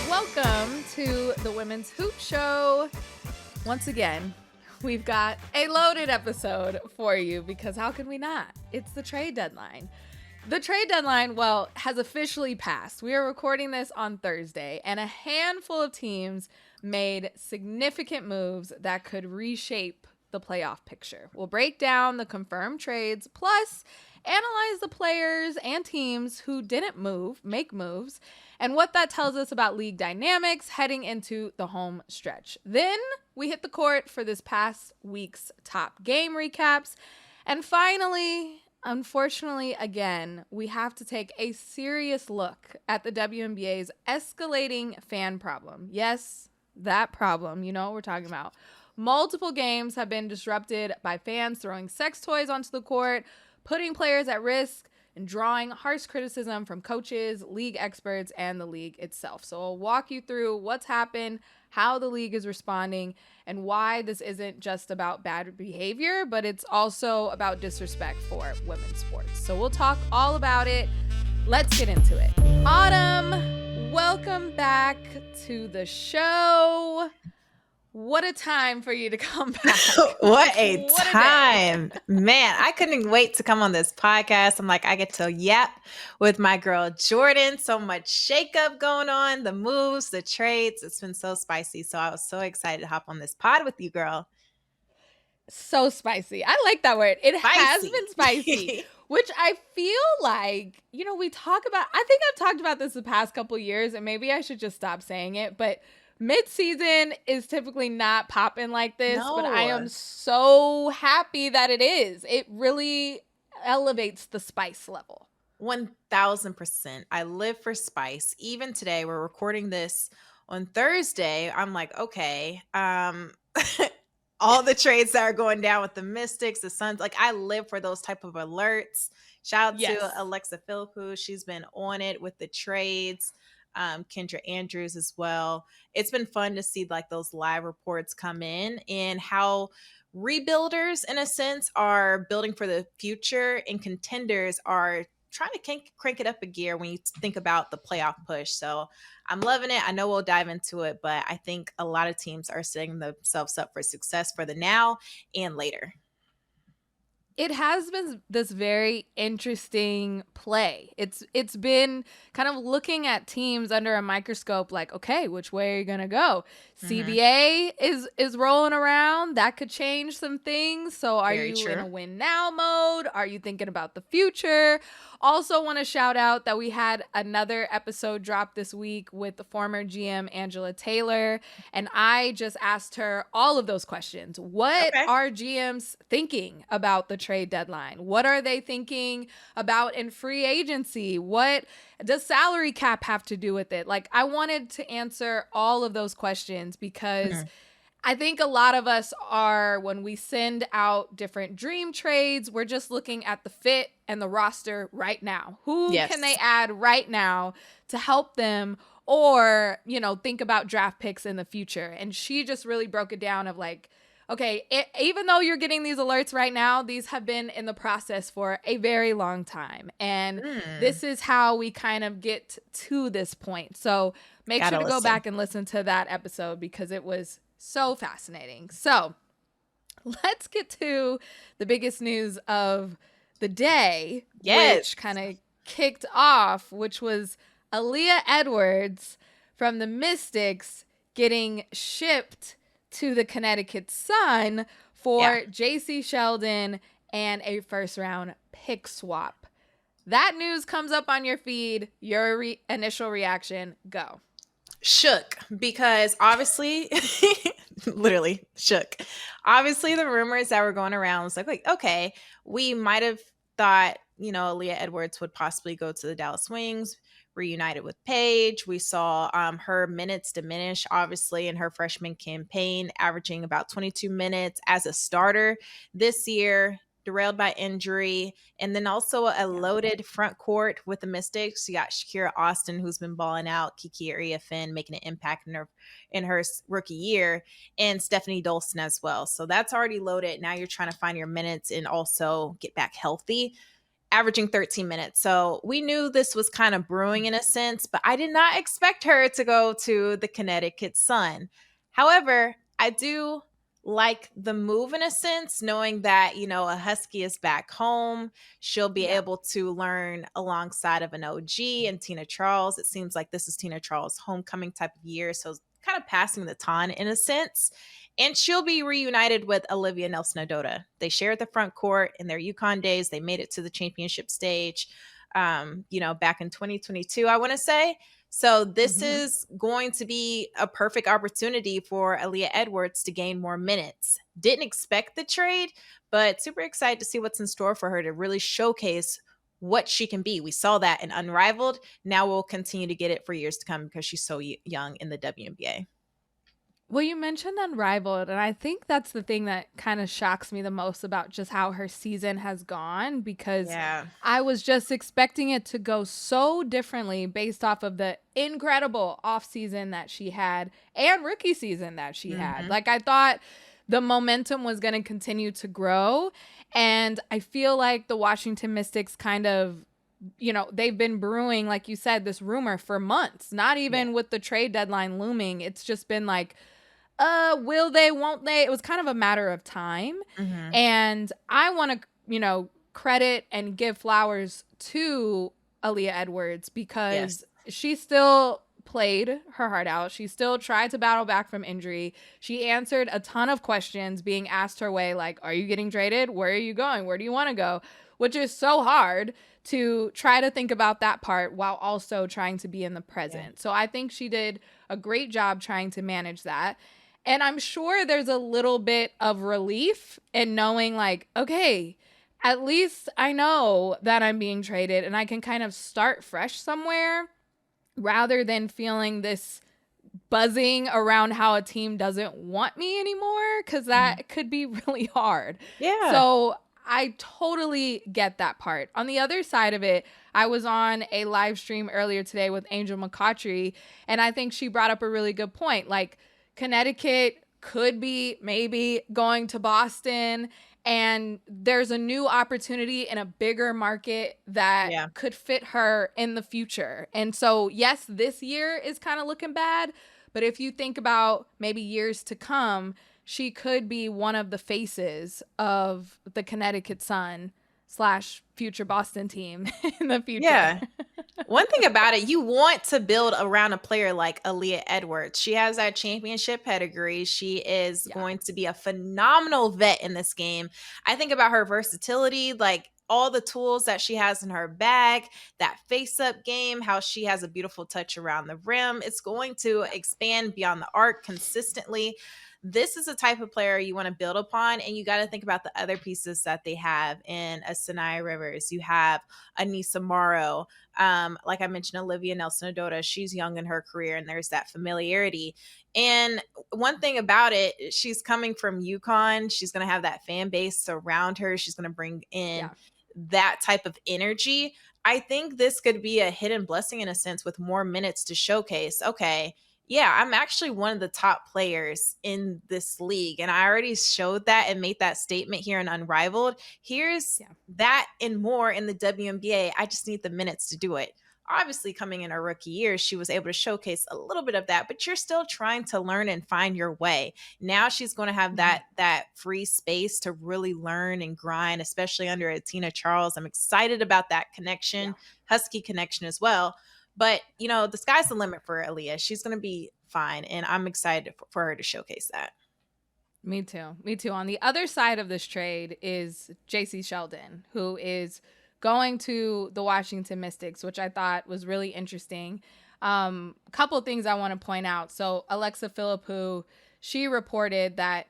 Welcome to the Women's Hoop Show. Once again, we've got a loaded episode for you because how can we not? It's the trade deadline. The trade deadline, well, has officially passed. We are recording this on Thursday, and a handful of teams made significant moves that could reshape the playoff picture. We'll break down the confirmed trades, plus analyze the players and teams who didn't make moves, and what that tells us about league dynamics heading into the home stretch. Then we hit the court for this past week's top game recaps. And finally, unfortunately, again, we have to take a serious look at the WNBA's escalating fan problem. Yes, that problem, you know what we're talking about. Multiple games have been disrupted by fans throwing sex toys onto the court, putting players at risk, and drawing harsh criticism from coaches, league experts, and the league itself. So I'll walk you through what's happened, how the league is responding, and why this isn't just about bad behavior, but it's also about disrespect for women's sports. So we'll talk all about it. Let's get into it. Autumn, welcome back to the show. What a time for you to come back. What a time. Man, I couldn't wait to come on this podcast. I'm like, I get to yap with my girl Jordan. So much shakeup going on, the moves, the trades. It's been so spicy. So I was so excited to hop on this pod with you, girl. So spicy. I like that word. It has been spicy, which I feel like, you know, we talk about, I think I've talked about this the past couple of years, and maybe I should just stop saying it, but mid-season is typically not popping like this, but I am so happy that it is. It really elevates the spice level. 1000%. I live for spice. Even today, we're recording this on Thursday. I'm like, okay, all the trades that are going down with the Mystics, the Suns, like I live for those type of alerts. Shout out to Alexa Philippou. She's been on it with the trades. Kendra Andrews as well. It's been fun to see like those live reports come in and how rebuilders in a sense are building for the future and contenders are trying to crank it up a gear when you think about the playoff push. So I'm loving it. I know we'll dive into it, but I think a lot of teams are setting themselves up for success for the now and later. It has been this very interesting play. It's been kind of looking at teams under a microscope like, okay, which way are you going to go? CBA is rolling around. That could change some things. So are you in a win now mode? Are you thinking about the future? Also want to shout out that we had another episode drop this week with the former GM Angela Taylor. And I just asked her all of those questions. What are GMs thinking about the trade deadline? What are they thinking about in free agency? What does salary cap have to do with it? Like, I wanted to answer all of those questions because I think a lot of us are, when we send out different dream trades, we're just looking at the fit and the roster right now. Who can they add right now to help them, or, you know, think about draft picks in the future? And she just really broke it down of like, okay, even though you're getting these alerts right now, these have been in the process for a very long time. And this is how we kind of get to this point. So make sure to go back and listen to that episode because it was so fascinating. So let's get to the biggest news of the day, which kind of kicked off, which was Aaliyah Edwards from the Mystics getting shipped to the Connecticut Sun for Jacy Sheldon and a first-round pick swap. That news comes up on your feed. Your initial reaction, go. Shook, because obviously, literally shook. Obviously, the rumors that were going around was like, okay, we might have thought, you know, Aaliyah Edwards would possibly go to the Dallas Wings, reunited with Paige. We saw her minutes diminish, obviously, in her freshman campaign, averaging about 22 minutes as a starter this year, derailed by injury. And then also a loaded front court with the Mystics. You got Shakira Austin, who's been balling out, Kiki Ariafin making an impact in her rookie year, and Stephanie Dolson as well. So that's already loaded. Now you're trying to find your minutes and also get back healthy. averaging 13 minutes. So we knew this was kind of brewing in a sense, but I did not expect her to go to the Connecticut Sun. However, I do like the move in a sense, knowing that, a Husky is back home. She'll be Yeah. able to learn alongside of an OG and Tina Charles. It seems like this is Tina Charles' homecoming type of year. So kind of passing the baton in a sense. And she'll be reunited with Olivia Nelson-Ododa. They shared the front court in their UConn days. They made it to the championship stage, back in 2022, I want to say. So this is going to be a perfect opportunity for Aaliyah Edwards to gain more minutes. Didn't expect the trade, but super excited to see what's in store for her to really showcase what she can be. We saw that in Unrivaled. Now we'll continue to get it for years to come because she's so young in the WNBA. Well, you mentioned Unrivaled, and I think that's the thing that kind of shocks me the most about just how her season has gone, because I was just expecting it to go so differently based off of the incredible offseason that she had and rookie season that she had. Like, I thought the momentum was going to continue to grow, and I feel like the Washington Mystics kind of, they've been brewing, like you said, this rumor for months, not even with the trade deadline looming. It's just been like, will they, won't they? It was kind of a matter of time. And I want to, credit and give flowers to Aaliyah Edwards because she still played her heart out. She still tried to battle back from injury. She answered a ton of questions being asked her way, like, are you getting traded? Where are you going? Where do you want to go? Which is so hard to try to think about that part while also trying to be in the present. So I think she did a great job trying to manage that. And I'm sure there's a little bit of relief in knowing, like, okay, at least I know that I'm being traded and I can kind of start fresh somewhere rather than feeling this buzzing around how a team doesn't want me anymore, because that could be really hard. So I totally get that part. On the other side of it, I was on a live stream earlier today with Angel McCautry, and I think she brought up a really good point. Like, Connecticut could be maybe going to Boston, and there's a new opportunity in a bigger market that could fit her in the future. And so, yes, this year is kind of looking bad, but if you think about maybe years to come, she could be one of the faces of the Connecticut Sun / future Boston team in the future. One thing about it, you want to build around a player like Aaliyah Edwards. She has that championship pedigree. She is going to be a phenomenal vet in this game. I think about her versatility, like all the tools that she has in her bag, that face-up game, how she has a beautiful touch around the rim. It's going to expand beyond the arc consistently. This is a type of player you want to build upon, and you got to think about the other pieces that they have in a Sanaya Rivers. You have Anissa Morrow. Like I mentioned, Olivia Nelson-Ododa, she's young in her career, and there's that familiarity. And one thing about it, she's coming from UConn. She's going to have that fan base around her. She's going to bring in that type of energy. I think this could be a hidden blessing in a sense, with more minutes to showcase, okay, I'm actually one of the top players in this league. And I already showed that and made that statement here in Unrivaled. Here's that and more in the WNBA. I just need the minutes to do it. Obviously, coming in her rookie year, she was able to showcase a little bit of that, but you're still trying to learn and find your way. Now she's going to have that free space to really learn and grind, especially under a Tina Charles. I'm excited about that connection, Husky connection as well. But, the sky's the limit for Aaliyah. She's going to be fine, and I'm excited for her to showcase that. Me too. On the other side of this trade is Jacy Sheldon, who is going to the Washington Mystics, which I thought was really interesting. Couple things I want to point out. So Alexa Philippou, she reported that,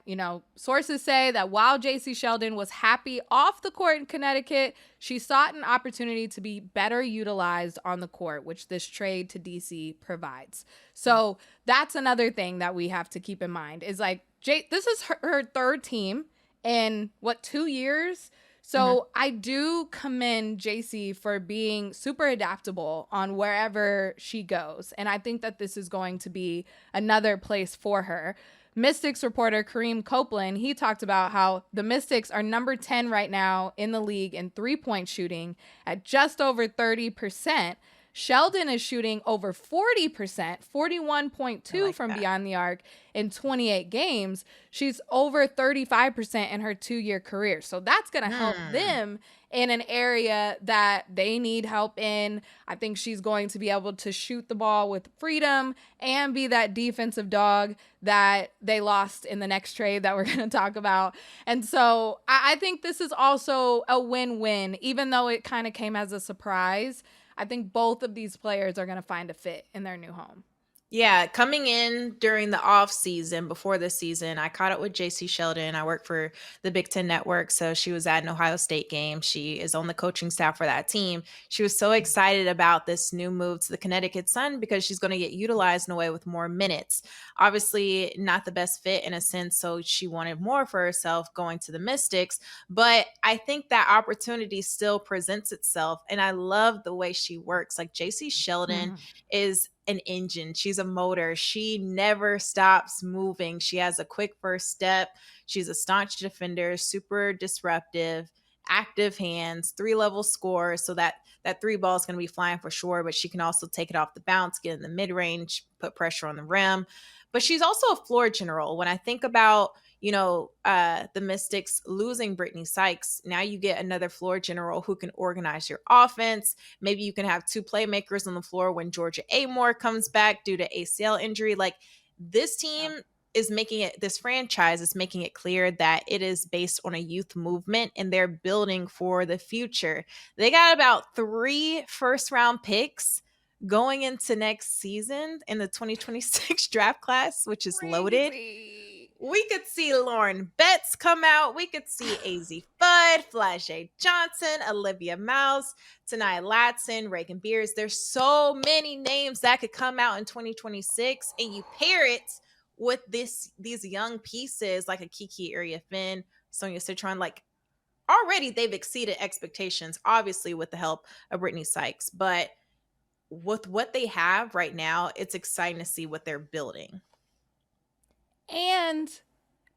sources say that while Jacy Sheldon was happy off the court in Connecticut, she sought an opportunity to be better utilized on the court, which this trade to DC provides. So that's another thing that we have to keep in mind is like, this is her third team in 2 years? So I do commend Jacy for being super adaptable on wherever she goes. And I think that this is going to be another place for her. Mystics reporter Kareem Copeland, he talked about how the Mystics are number 10 right now in the league in three-point shooting at just over 30%. Sheldon is shooting over 40%, 41.2 from beyond the arc in 28 games. She's over 35% in her 2-year career. So that's going to help them in an area that they need help in. I think she's going to be able to shoot the ball with freedom and be that defensive dog that they lost in the next trade that we're going to talk about. And so I think this is also a win-win, even though it kind of came as a surprise. I think both of these players are going to find a fit in their new home. Yeah, coming in during the off season, before this season, I caught up with Jacy Sheldon. I work for the Big Ten Network, so she was at an Ohio State game. She is on the coaching staff for that team. She was so excited about this new move to the Connecticut Sun because she's going to get utilized in a way with more minutes. Obviously, not the best fit in a sense, so she wanted more for herself going to the Mystics. But I think that opportunity still presents itself, and I love the way she works. Like Jacy Sheldon is an engine. She's a motor. She never stops moving. She has a quick first step. She's a staunch defender, super disruptive, active hands, 3-level scorer. So that three ball is going to be flying for sure, but she can also take it off the bounce, get in the mid range, put pressure on the rim. But she's also a floor general. When I think about, the Mystics losing Brittney Sykes, now you get another floor general who can organize your offense. Maybe you can have 2 playmakers on the floor when Georgia Amore comes back due to ACL injury. Like, this team is this franchise is making it clear that it is based on a youth movement and they're building for the future. They got about 3 first-round picks going into next season in the 2026 draft class, which is loaded. We could see Lauren Betts come out. We could see AZ Fudd, Flau'jae Johnson, Olivia Mouse, Tanai Latson, Reagan Beers. There's so many names that could come out in 2026, and you pair it with these young pieces like a Kiki Area-Finn, Sonia Citron. Like, already they've exceeded expectations, obviously with the help of Brittney Sykes. But with what they have right now, it's exciting to see what they're building. And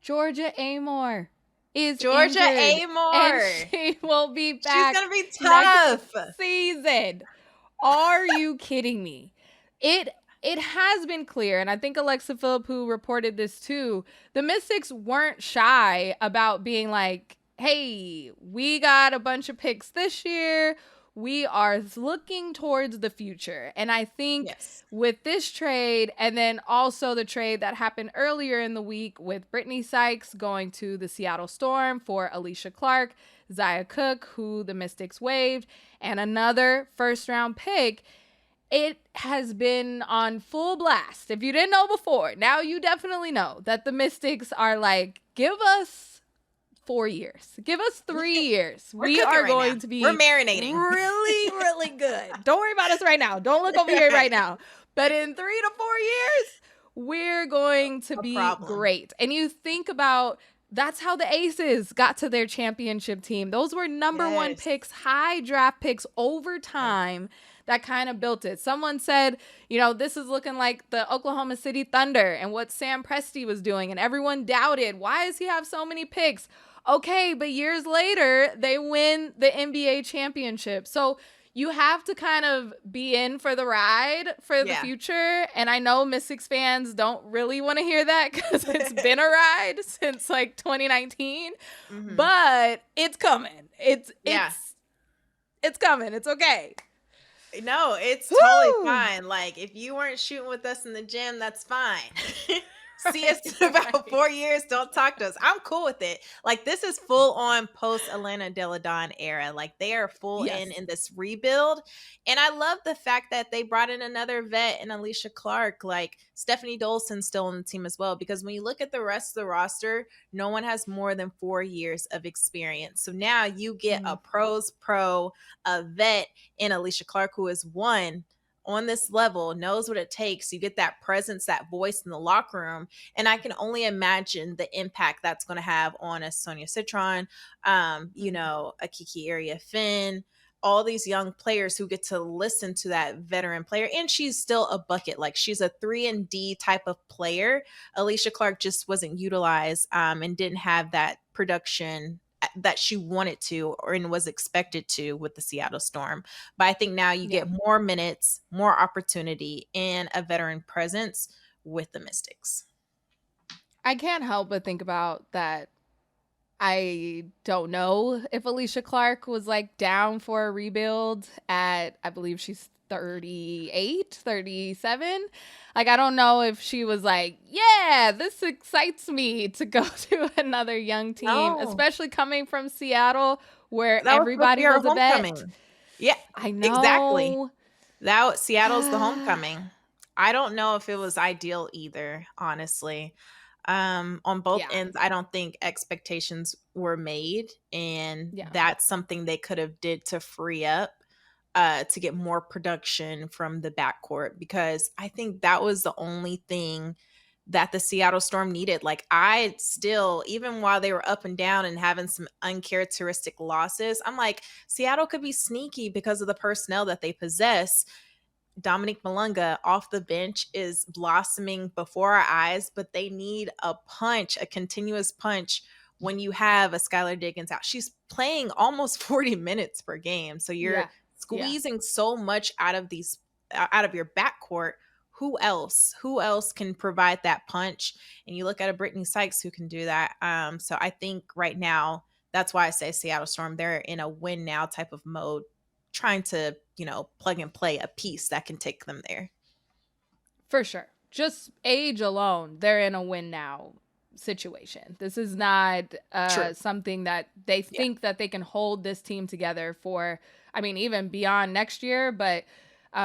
Georgia Amore is Georgia injured, Amore. and she will be back. She's gonna be tough next season. Are you kidding me? It has been clear, and I think Alexa Philippou reported this too. The Mystics weren't shy about being like, "Hey, we got a bunch of picks this year. We are looking towards the future." And I think with this trade, and then also the trade that happened earlier in the week with Brittney Sykes going to the Seattle Storm for Alicia Clark, Zia Cook, who the Mystics waived, and another first-round pick, it has been on full blast. If you didn't know before, now you definitely know that the Mystics are like, give us 4 years. Give us 3 years. We are going to be We're marinating. Really, really good. Don't worry about us right now. Don't look over here right now. But in 3 to 4 years, we're going to be great. And you think about, that's how the Aces got to their championship team. Those were number 1 picks, high draft picks over time that kind of built it. Someone said, this is looking like the Oklahoma City Thunder and what Sam Presti was doing. And everyone doubted, why does he have so many picks? Okay, but years later, they win the NBA championship. So you have to kind of be in for the ride for the future. And I know Mystics fans don't really want to hear that because it's been a ride since like 2019. But it's coming. It's coming. It's okay. No, it's totally fine. Like, if you weren't shooting with us in the gym, that's fine. See us in about 4 years. Don't talk to us. I'm cool with it. Like, this is full on post Elena Delle Donne era. Like, they are full in this rebuild. And I love the fact that they brought in another vet and Alicia Clark. Like, Stephanie Dolson's still on the team as well. Because when you look at the rest of the roster, no one has more than 4 years of experience. So now you get a pro's pro, a vet in Alicia Clark, who has won on this level, knows what it takes. You get that presence, that voice in the locker room. And I can only imagine the impact that's going to have on a Sonia Citron, a Kiki Area-Finn, all these young players who get to listen to that veteran player. And she's still a bucket. Like, she's a 3-and-D type of player. Alicia Clark just wasn't utilized and didn't have that production that she wanted to and was expected to with the Seattle Storm. But I think now you get more minutes, more opportunity, and a veteran presence with the Mystics. I can't help but think about that. I don't know if Alicia Clark was like down for a rebuild at, I believe she's 38, 37. Like, I don't know if she was like, yeah, this excites me to go to another young team, especially coming from Seattle where everybody was a vet. Yeah, I know. Exactly. Seattle's the homecoming. I don't know if it was ideal either, honestly. On both ends, I don't think expectations were made, and that's something they could have did to free up to get more production from the backcourt, because I think that was the only thing that the Seattle Storm needed. Like, I still, even while they were up and down and having some uncharacteristic losses, I'm like, Seattle could be sneaky because of the personnel that they possess. Dominique Malunga off the bench is blossoming before our eyes, but they need a punch, a continuous punch when you have a Skylar Diggins out. She's playing almost 40 minutes per game. So you're squeezing so much out of your backcourt. Who else can provide that punch? And you look at a Brittney Sykes who can do that. So I think right now, that's why I say Seattle Storm, they're in a win now type of mode, trying to, plug and play a piece that can take them there. For sure. Just age alone, they're in a win now situation. This is not something that they think that they can hold this team together for, I mean, even beyond next year, but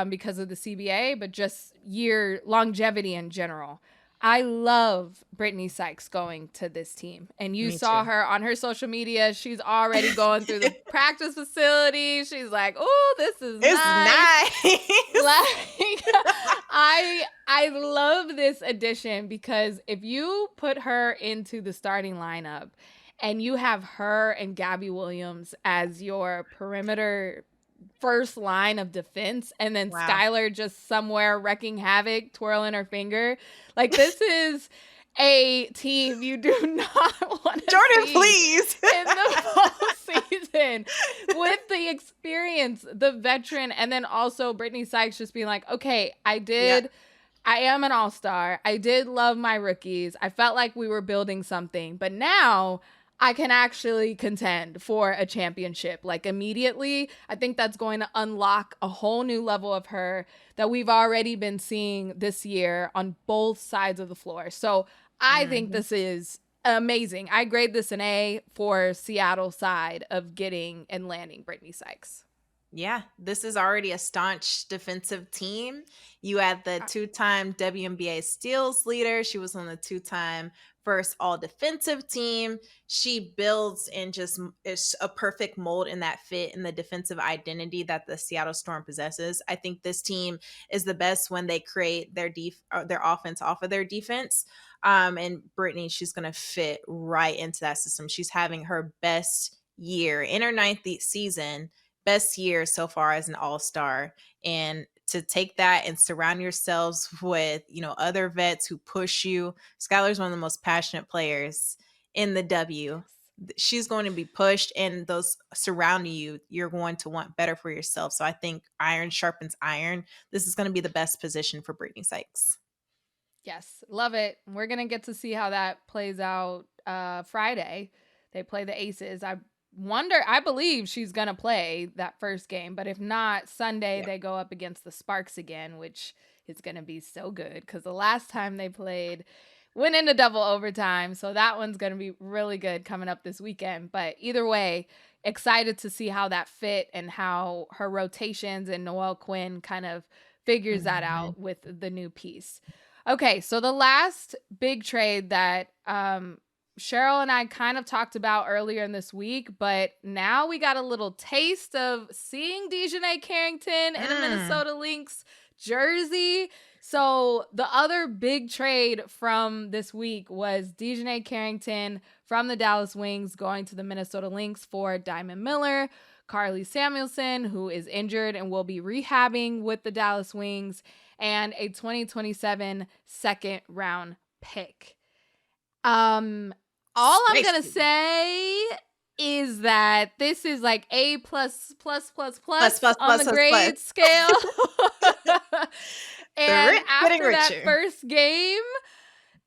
because of the CBA, but just year longevity in general. I love Brittney Sykes going to this team. And you saw her on her social media. She's already going through the practice facility. She's like, oh, this is nice. Like, I love this addition, because if you put her into the starting lineup and you have her and Gabby Williams as your perimeter first line of defense, and then Skylar just somewhere wrecking havoc, twirling her finger. Like, this is a team you do not want to Jordan, please. in the postseason, with the experience, the veteran, and then also Brittney Sykes just being like, okay, I am an all-star. I did love my rookies. I felt like we were building something, but now I can actually contend for a championship, like, immediately. I think that's going to unlock a whole new level of her that we've already been seeing this year on both sides of the floor. So I think this is amazing. I grade this an A for Seattle side of getting and landing Brittney Sykes. Yeah, this is already a staunch defensive team. You add the 2-time WNBA steals leader. She was on the 2-time first all defensive team. She builds and just is a perfect mold in that fit in the defensive identity that the Seattle Storm possesses. I think this team is the best when they create their offense off of their defense. And Brittney, she's going to fit right into that system. She's having her best year in her 9th season, best year so far as an all-star. And to take that and surround yourselves with, other vets who push you. Skylar's one of the most passionate players in the W. She's going to be pushed, and those surrounding you, you're going to want better for yourself. So I think iron sharpens iron. This is going to be the best position for Brittney Sykes. Yes, love it. We're going to get to see how that plays out Friday. They play the Aces. I believe she's going to play that first game, but if not, Sunday they go up against the Sparks again, which is going to be so good, because the last time they played went into double overtime. So that one's going to be really good coming up this weekend. But either way, excited to see how that fit and how her rotations and Noelle Quinn kind of figures that out with the new piece. Okay, so the last big trade that Cheryl and I kind of talked about earlier in this week, but now we got a little taste of seeing DiJonai Carrington in a Minnesota Lynx jersey. So the other big trade from this week was DiJonai Carrington from the Dallas Wings going to the Minnesota Lynx for Diamond Miller. Carly Samuelson, who is injured and will be rehabbing with the Dallas Wings, and a 2027 second round pick. All I'm gonna Spicy. say is that this is like A plus Plus, plus, on the plus, plus, plus. grade scale. The And rich getting after that richer. first game,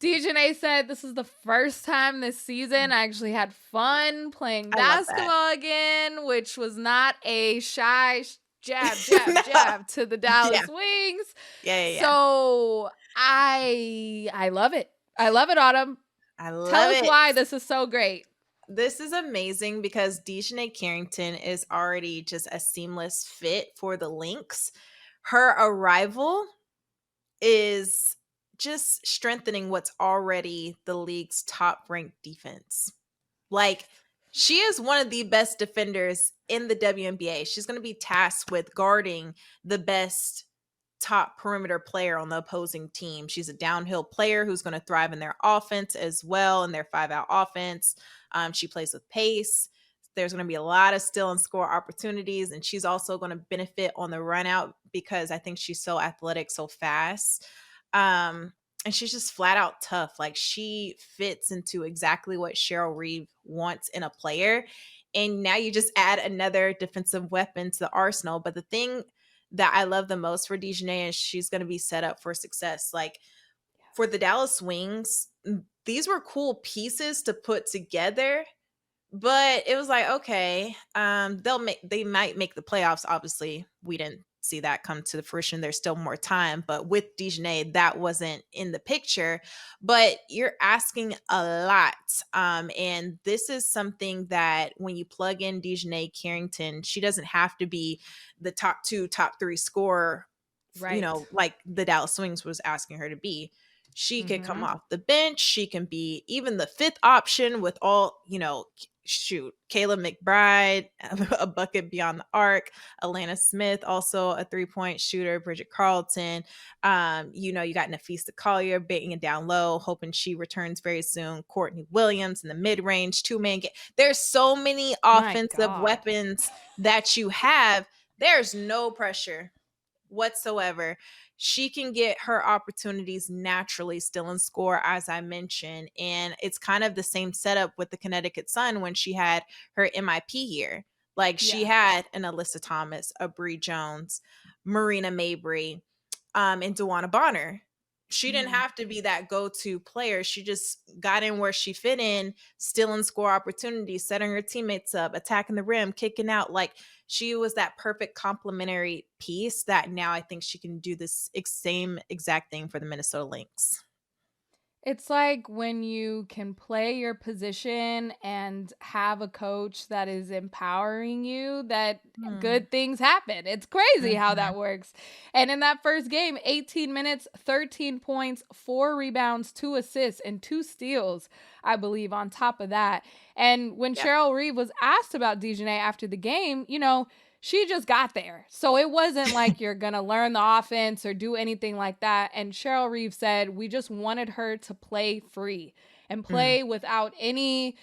DiJonai said, "This is the first time this season I actually had fun playing I love that. basketball again," which was not a shy jab No. to the Dallas Yeah. Wings. Yeah. So I love it. I love it, Autumn. I love Tell us it. why this is so great. This is amazing because DiJonai Carrington is already just a seamless fit for the Lynx. Her arrival is just strengthening what's already the league's top ranked defense. Like, she is one of the best defenders in the WNBA. She's going to be tasked with guarding the best top perimeter player on the opposing team. She's a downhill player who's going to thrive in their offense as well, in their 5-out offense. She plays with pace. There's going to be a lot of steal and score opportunities, and she's also going to benefit on the run out because I think she's so athletic, so fast. And she's just flat out tough. Like, she fits into exactly what Cheryl Reeve wants in a player. And now you just add another defensive weapon to the arsenal. But the thing that I love the most for DiJonai is she's going to be set up for success. Like, for the Dallas Wings, these were cool pieces to put together, but it was like, okay, they might make the playoffs. Obviously, we didn't see that come to the fruition. There's still more time, but with DiJonai, that wasn't in the picture. But you're asking a lot, and this is something that when you plug in DiJonai Carrington, she doesn't have to be the top 2, top 3 scorer, Right. like the Dallas Wings was asking her to be. She could come off the bench. She can be even the 5th option with all, Kayla McBride, a bucket beyond the arc, Alana Smith, also a 3-point shooter, Bridget Carlton. You got Nafisa Collier baiting it down low, hoping she returns very soon. Courtney Williams in the mid-range, 2-man game. There's so many offensive weapons that you have. There's no pressure whatsoever. She can get her opportunities naturally, still and score, as I mentioned. And it's kind of the same setup with the Connecticut Sun when she had her MIP year. Like, she had an Alyssa Thomas, a Bree Jones, Marina Mabry, and DeWanna Bonner. She didn't have to be that go-to player. She just got in where she fit in, still and score opportunities, setting her teammates up, attacking the rim, kicking out. Like, she was that perfect complementary piece that now I think she can do this same exact thing for the Minnesota Lynx. It's like when you can play your position and have a coach that is empowering you, that good things happen. It's crazy how that works. And in that first game, 18 minutes, 13 points, 4 rebounds, 2 assists, and 2 steals, I believe, on top of that. And when Cheryl Reeve was asked about DiJonai after the game, she just got there. So it wasn't like you're going to learn the offense or do anything like that. And Cheryl Reeve said, we just wanted her to play free and play without any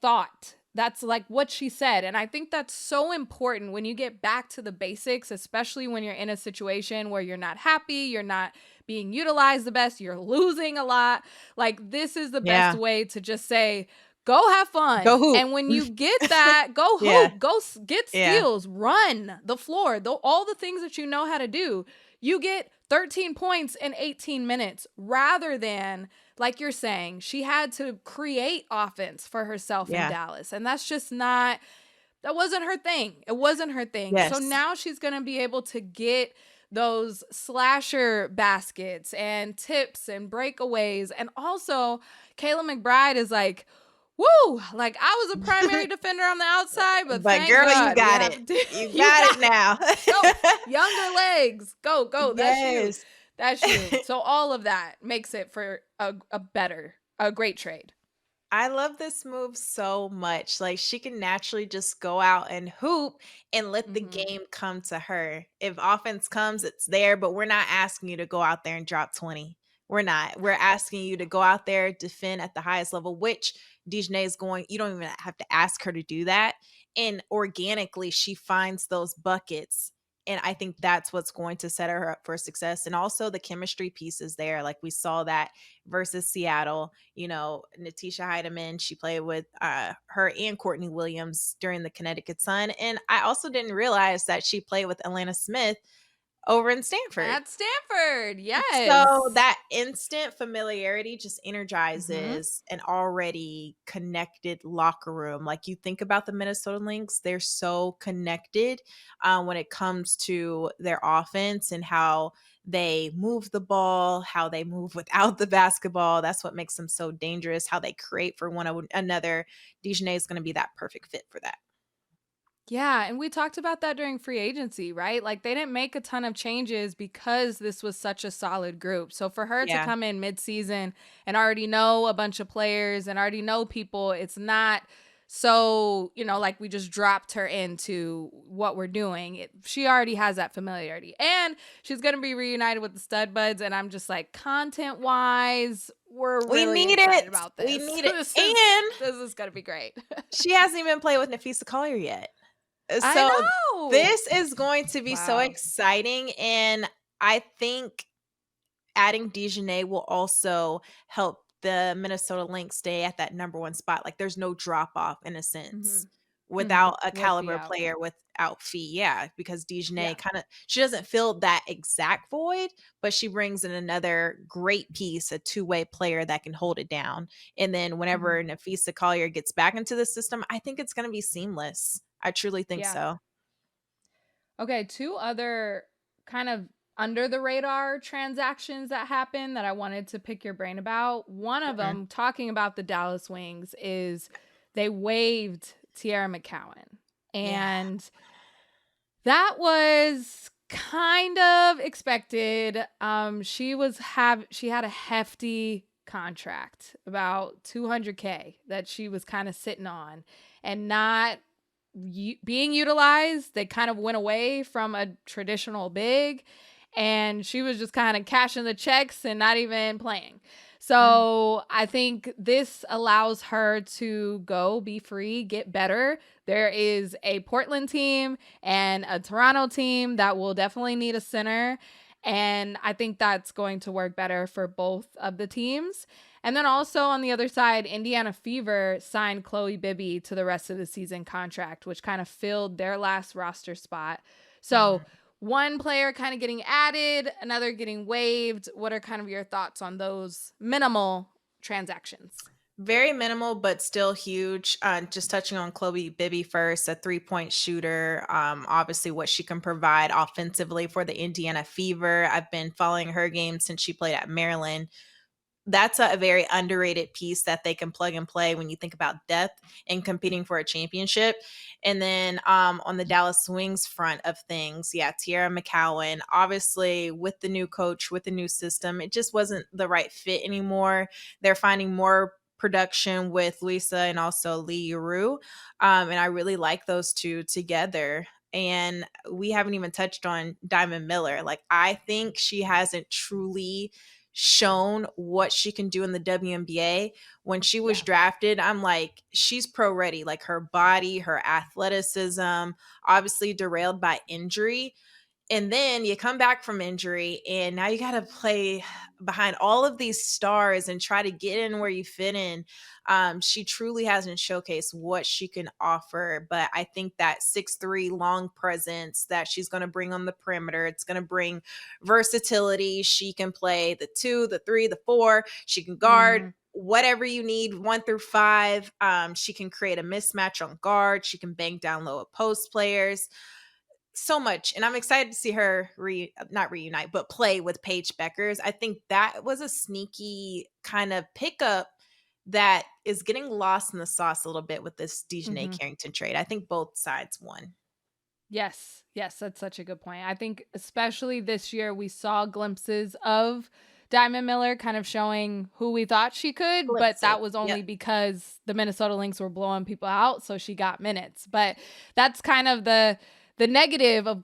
thought. That's like what she said. And I think that's so important when you get back to the basics, especially when you're in a situation where you're not happy, you're not being utilized the best, you're losing a lot. Like, this is the best way to just say, go have fun. Go hoop. And when you get that, go hoop. Go get steals. Run the floor. All the things that you know how to do. You get 13 points in 18 minutes rather than, like you're saying, she had to create offense for herself in Dallas. And that's just not, that wasn't her thing. It wasn't her thing. Yes. So now she's going to be able to get those slasher baskets and tips and breakaways. And also, Kayla McBride is like, woo! Like, I was a primary defender on the outside, but thank girl, God, you got it. You got it now. Go, younger legs. Go. Yes. That's you. So all of that makes it for a great trade. I love this move so much. Like, she can naturally just go out and hoop and let the game come to her. If offense comes, it's there, but we're not asking you to go out there and drop 20. We're not. We're asking you to go out there, defend at the highest level, which DiJonai is going, you don't even have to ask her to do that. And organically, she finds those buckets. And I think that's what's going to set her up for success. And also the chemistry pieces there. Like we saw that versus Seattle. Natisha Heidemann, she played with her and Courtney Williams during the Connecticut Sun. And I also didn't realize that she played with Atlanta Smith over in Stanford. At Stanford, So yes. that instant familiarity just Mhm. energizes an already connected locker room. Like you think about the Minnesota Lynx, they're so connected when it comes to their offense and how they move the ball, how they move without the basketball. That's what makes them so dangerous, how they create for one another. DiJonai is going to be that perfect fit for that. Yeah, and we talked about that during free agency, right? Like they didn't make a ton of changes because this was such a solid group. So for her to Yeah. come in mid-season and already know a bunch of players and already know people, it's not so, like we just dropped her into what we're doing. She already has that familiarity. And she's going to be reunited with the Stud Buds, and I'm just like, content-wise, we're We really need excited it. about We this. need it. This is And this is going to be great. she hasn't even played with Nafisa Collier yet. I So know. this is going to be so Wow. exciting. And I think adding DiJonai will also help the Minnesota Lynx stay at that number one spot. Like there's no drop off in a sense Mhm. Mhm. without a With Fee caliber out. player without fee. Yeah, because DiJonai Yeah. kind of she doesn't fill that exact void, but she brings in another great piece, a two-way player that can hold it down. And then Mhm. whenever Nafisa Collier gets back into the system, I think it's going to be seamless. I truly think Yeah. so. Okay, two other kind of under the radar transactions that happened that I wanted to pick your brain about. One of Mhm. them, talking about the Dallas Wings, is they waived Tierra McCowan. Yeah. And that was kind of expected. She had a hefty contract, about 200K that she was kind of sitting on and not being utilized. They kind of went away from a traditional big, and she was just kind of cashing the checks and not even playing. Mm. So I think this allows her to go be free, get better. There is a Portland team and a Toronto team that will definitely need a center. And I think that's going to work better for both of the teams. And then also on the other side, Indiana Fever signed Chloe Bibby to the rest of the season contract, which kind of filled their last roster spot. So Mhm. one player kind of getting added, another getting waived. What are kind of your thoughts on those minimal transactions? Very minimal, but still huge. Just touching on Chloe Bibby first, a 3-point shooter. Obviously, what she can provide offensively for the Indiana Fever. I've been following her game since she played at Maryland. That's a very underrated piece that they can plug and play when you think about depth and competing for a championship. And then on the Dallas Wings front of things, yeah, Tierra McCowan, obviously with the new coach, with the new system, it just wasn't the right fit anymore. They're finding more production with Lisa and also Lee Yuru. And I really like those two together. And we haven't even touched on Diamond Miller. Like, I think she hasn't truly shown what she can do in the WNBA. When she was Yeah. drafted, I'm like, she's pro ready. Like her body, her athleticism, obviously derailed by injury. And then you come back from injury, and now you got to play behind all of these stars and try to get in where you fit in. She truly hasn't showcased what she can offer, but I think that 6'3" long presence that she's going to bring on the perimeter, it's going to bring versatility. She can play the 2, the 3, the 4. She can guard Mm-hmm. whatever you need, 1 through 5. She can create a mismatch on guard. She can bang down low at post players, so much. And I'm excited to see her not reunite, but play with Paige Bueckers. I think that was a sneaky kind of pickup that is getting lost in the sauce a little bit with this DiJonai Mm-hmm. Carrington trade. I think both sides won. Yes, yes, that's such a good point. I think especially this year we saw glimpses of Diamond Miller kind of showing who we thought she could, but Glimpses. that was Yep. only because the Minnesota Lynx were blowing people out, so she got minutes. But that's kind of the negative of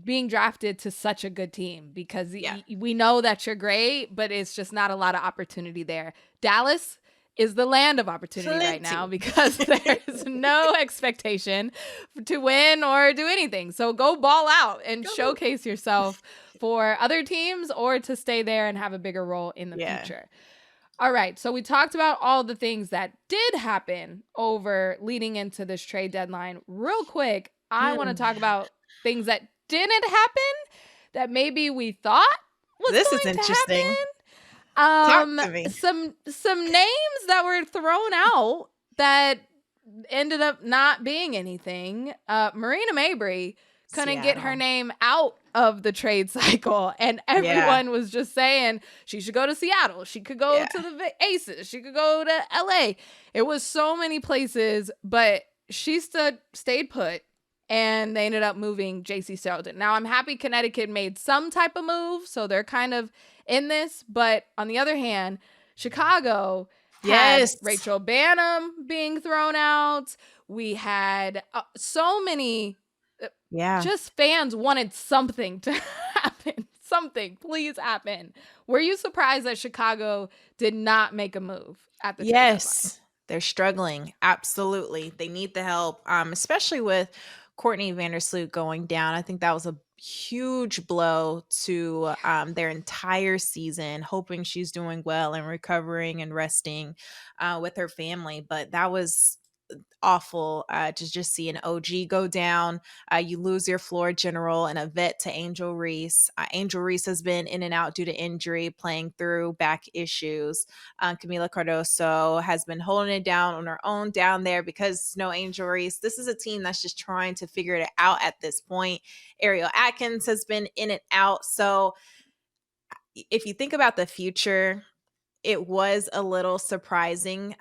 being drafted to such a good team, because Yeah. we know that you're great, but it's just not a lot of opportunity there. Dallas is the land of opportunity right now because there is no expectation to win or do anything. So go ball out and showcase yourself for other teams or to stay there and have a bigger role in the future. All right. So we talked about all the things that did happen over leading into this trade deadline. Real quick, I want to talk about things that didn't happen that maybe we thought was this going is interesting. to happen. Talk to me. Some names that were thrown out that ended up not being anything. Marina Mabrey couldn't get her name out of the trade cycle, and everyone was just saying she should go to Seattle. She could go to the Aces. She could go to LA. It was so many places, but she stayed put. And they ended up moving Jacy Sheldon. Now, I'm happy Connecticut made some type of move, so they're kind of in this. But on the other hand, Chicago had Rachel Bannum being thrown out. We had so many just fans wanted something to happen. Something, please happen. Were you surprised that Chicago did not make a move at the trade deadline? They're struggling. Absolutely. They need the help, especially with Courtney Vandersloot going down. I think that was a huge blow to their entire season, hoping she's doing well and recovering and resting with her family. But that was awful to just see an OG go down. You lose your floor general and a vet to Angel Reese. Angel Reese has been in and out due to injury, playing through back issues. Camila Cardoso has been holding it down on her own down there because no Angel Reese. This is a team that's just trying to figure it out at this point. Ariel Atkins has been in and out. So if you think about the future, it was a little surprising.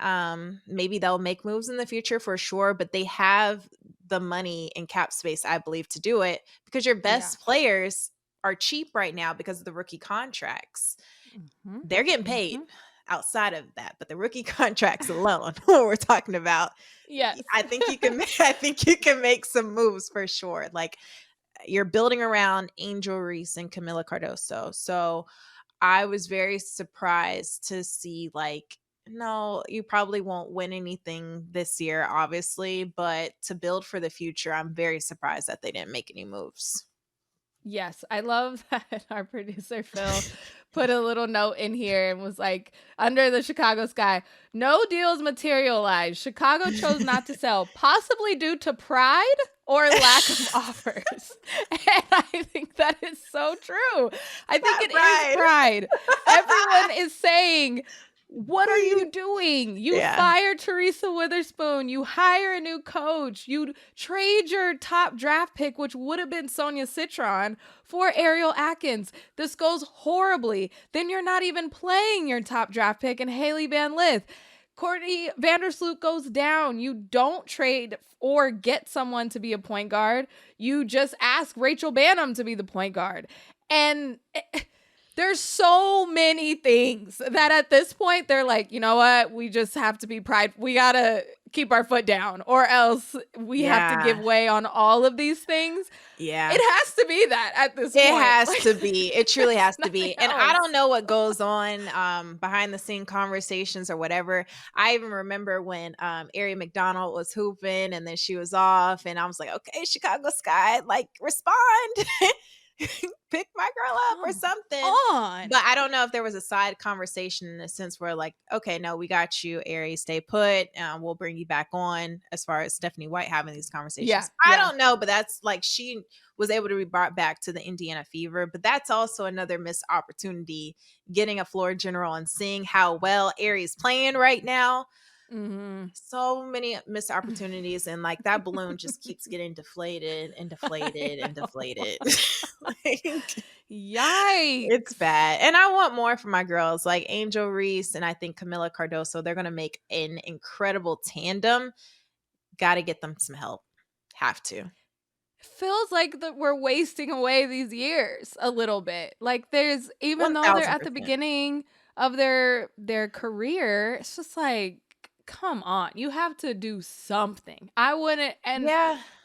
Maybe they'll make moves in the future for sure, but they have the money and cap space, I believe, to do it because your best players are cheap right now because of the rookie contracts. They're getting paid outside of that, but the rookie contracts alone, what we're talking about. Yes. I think you can make some moves for sure. Like you're building around Angel Reese and Camila Cardoso. So I was very surprised to see, like, no, you probably won't win anything this year, obviously, but to build for the future, I'm very surprised that they didn't make any moves. Yes, I love that our producer Phil put a little note in here and was like, under the Chicago sky, no deals materialized. Chicago chose not to sell, possibly due to pride or lack of offers. And I think that is so true. I think it is pride. Everyone is saying, what are you doing? You fire Teresa Witherspoon. You hire a new coach. You trade your top draft pick, which would have been Sonia Citron, for Ariel Atkins. This goes horribly. Then you're not even playing your top draft pick in Haley Van Lith. Courtney Vandersloot goes down. You don't trade or get someone to be a point guard. You just ask Rachel Bannum to be the point guard. And there's so many things that at this point they're like, you know what? We just have to be prideful. We got to keep our foot down or else we have to give way on all of these things. Yeah. It has to be that at this point. It has to be. It truly has to be. And I don't know what goes on behind the scene conversations or whatever. I even remember when Ari McDonald was hooping and then she was off and I was like, okay, Chicago Sky, like respond. Pick my girl up or something. But I don't know if there was a side conversation in a sense where like, okay, no, we got you, Aries, stay put. We'll bring you back on as far as Stephanie White having these conversations. I don't know, but that's like she was able to be brought back to the Indiana Fever. But that's also another missed opportunity, getting a floor general and seeing how well Aries playing right now. So many missed opportunities, and like that balloon just keeps getting deflated and deflated and deflated. Like, yikes, it's bad. And I want more for my girls, like Angel Reese and I think Camila Cardoso. They're gonna make an incredible tandem. Got to get them some help. Have to. Feels like that we're wasting away these years a little bit. Like there's, even though they're at the beginning of their career, it's just like, come on, you have to do something. I wouldn't, and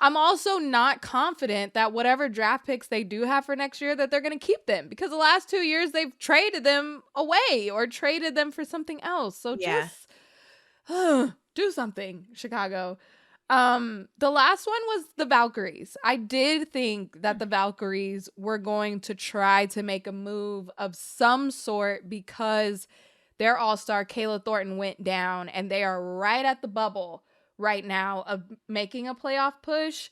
I'm also not confident that whatever draft picks they do have for next year that they're going to keep them, because the last 2 years they've traded them away or traded them for something else. So just Do something, Chicago. The last one was the Valkyries. I did think that the Valkyries were going to try to make a move of some sort because their all-star Kayla Thornton went down and they are right at the bubble right now of making a playoff push.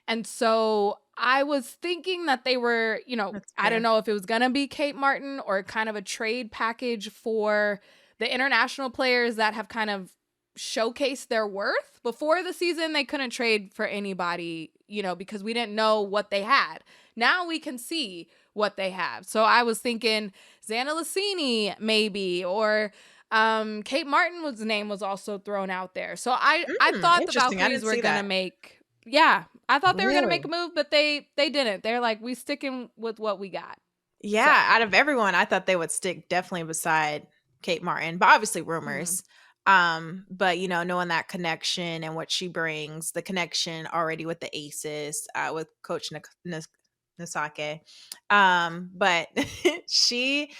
And so I was thinking that they were, That's I don't fair. know if it was going to be Kate Martin or kind of a trade package for the international players that have kind of showcased their worth. Before the season, they couldn't trade for anybody, because we didn't know what they had. Now we can see what they have. So I was thinking Xana Lassini maybe, or Kate Martin's name was also thrown out there. So I thought the Interesting. I Valkyries didn't were see gonna that. make I thought they were gonna make a Really? move, but they didn't. They're like, we sticking with what we got. So Yeah, out of everyone, I thought they would stick definitely beside Kate Martin, but obviously mhm. rumors. But knowing that connection and what she brings, the connection already with the Aces, with Coach Nasake. But she,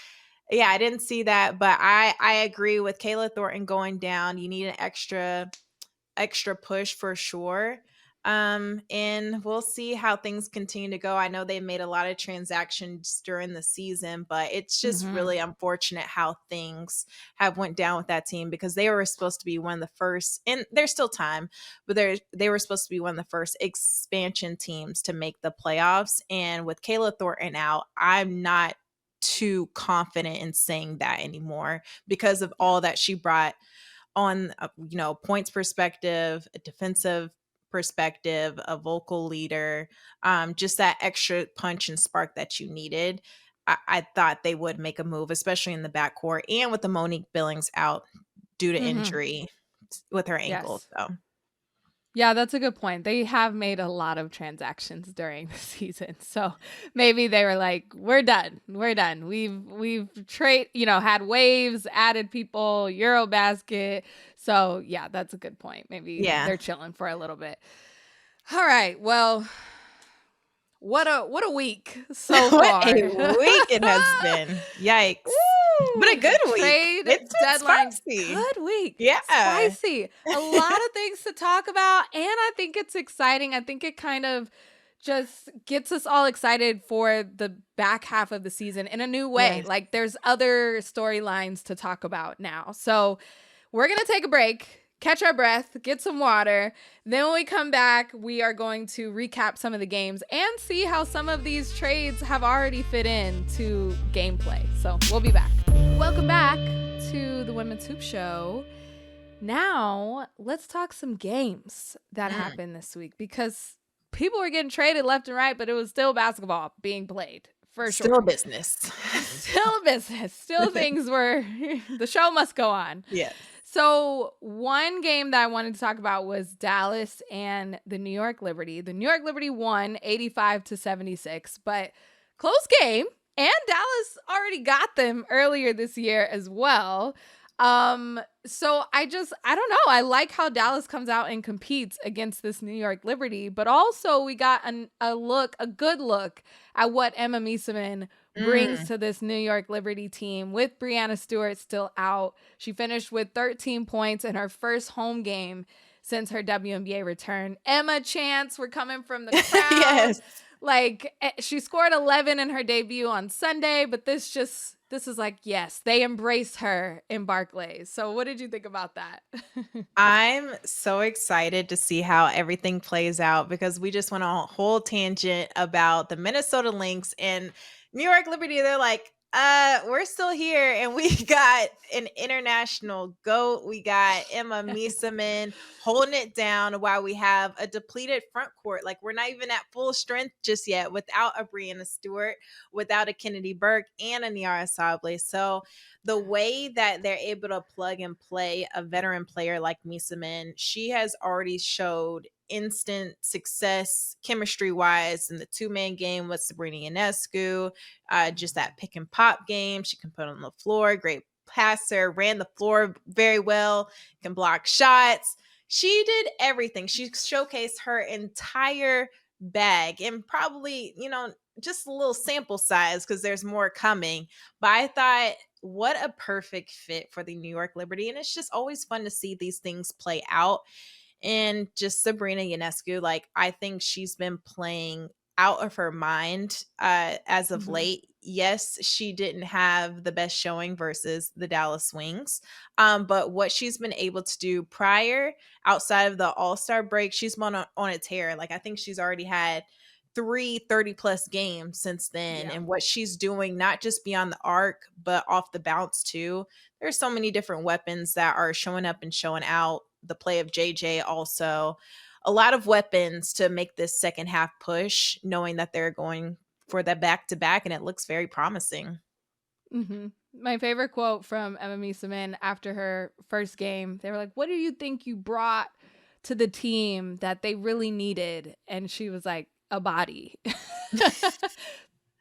yeah, I didn't see that, but I agree with Kayla Thornton going down. You need an extra push for sure. And we'll see how things continue to go. I know they made a lot of transactions during the season, but it's just Mhm. really unfortunate how things have went down with that team because they were supposed to be one of the first, and there's still time, but they were supposed to be one of the first expansion teams to make the playoffs. And with Kayla Thornton out, I'm not too confident in saying that anymore because of Yeah. all that she brought on points perspective, a defensive perspective, a vocal leader, just that extra punch and spark that you needed. I thought they would make a move, especially in the backcourt and with the Monique Billings out due to Mhm. injury with her ankle. Yes. So Yeah, that's a good point. They have made a lot of transactions during the season. So maybe they were like, we're done. We're done. We've had waves, added people, Eurobasket. So yeah, that's a good point. Maybe yeah, they're chilling for a little bit. All right. Well, what a week so what a far. week it has been. Yikes! But a Woo! good week. Trade It's been deadline. spicy. Good week. Yeah. Spicy. A lot of things to talk about. And I think it's exciting. I think it kind of just gets us all excited for the back half of the season in a new way. Yes. Like there's other storylines to talk about now. So we're going to take a break, catch our breath, get some water. Then when we come back, we are going to recap some of the games and see how some of these trades have already fit into gameplay. So we'll be back. Welcome back to the Women's Hoop Show. Now, let's talk some games that Mm. happened this week because people were getting traded left and right, but it was still basketball being played for Still a sure. business. Still a business. Still things were, the show must go on. Yes. So, one game that I wanted to talk about was Dallas and the New York Liberty. The New York Liberty won 85-76, but close game. And Dallas already got them earlier this year as well. So I don't know. I like how Dallas comes out and competes against this New York Liberty, but also we got a good look at what Emma Meesseman brings Mm. to this New York Liberty team with Breanna Stewart still out. She finished with 13 points in her first home game since her WNBA return. Emma chants were coming from the crowd. Yes. Like she scored 11 in her debut on Sunday, but this is like, yes, they embrace her in Barclays. So what did you think about that? I'm so excited to see how everything plays out because we just went on a whole tangent about the Minnesota Lynx and New York Liberty. They're like, we're still here and we got an international GOAT. We got Emma Meesseman holding it down while we have a depleted front court. Like we're not even at full strength just yet without a Brianna Stewart, without a Kennedy Burke and a Niara Sable. So the way that they're able to plug and play a veteran player like Meesseman, she has already showed instant success chemistry wise in the 2-man game with Sabrina Ionescu. Just that pick and pop game she can put on the floor. Great passer, ran the floor very well, can block shots. She did everything. She showcased her entire bag, and probably, just a little sample size because there's more coming. But I thought, what a perfect fit for the New York Liberty. And it's just always fun to see these things play out. And just Sabrina Ionescu, like, I think she's been playing out of her mind as of Mhm. late. Yes, she didn't have the best showing versus the Dallas Wings. But what she's been able to do prior, outside of the All-Star break, she's been on a tear. Like, I think she's already had 30 plus games since then. Yeah. And what she's doing, not just beyond the arc, but off the bounce too. There's so many different weapons that are showing up and showing out. The play of JJ also. A lot of weapons to make this second half push, knowing that they're going for that back to back, and it looks very promising. My favorite quote from Emma Meesseman after her first game, they were like, "What do you think you brought to the team that they really needed?" And she was like, "A body."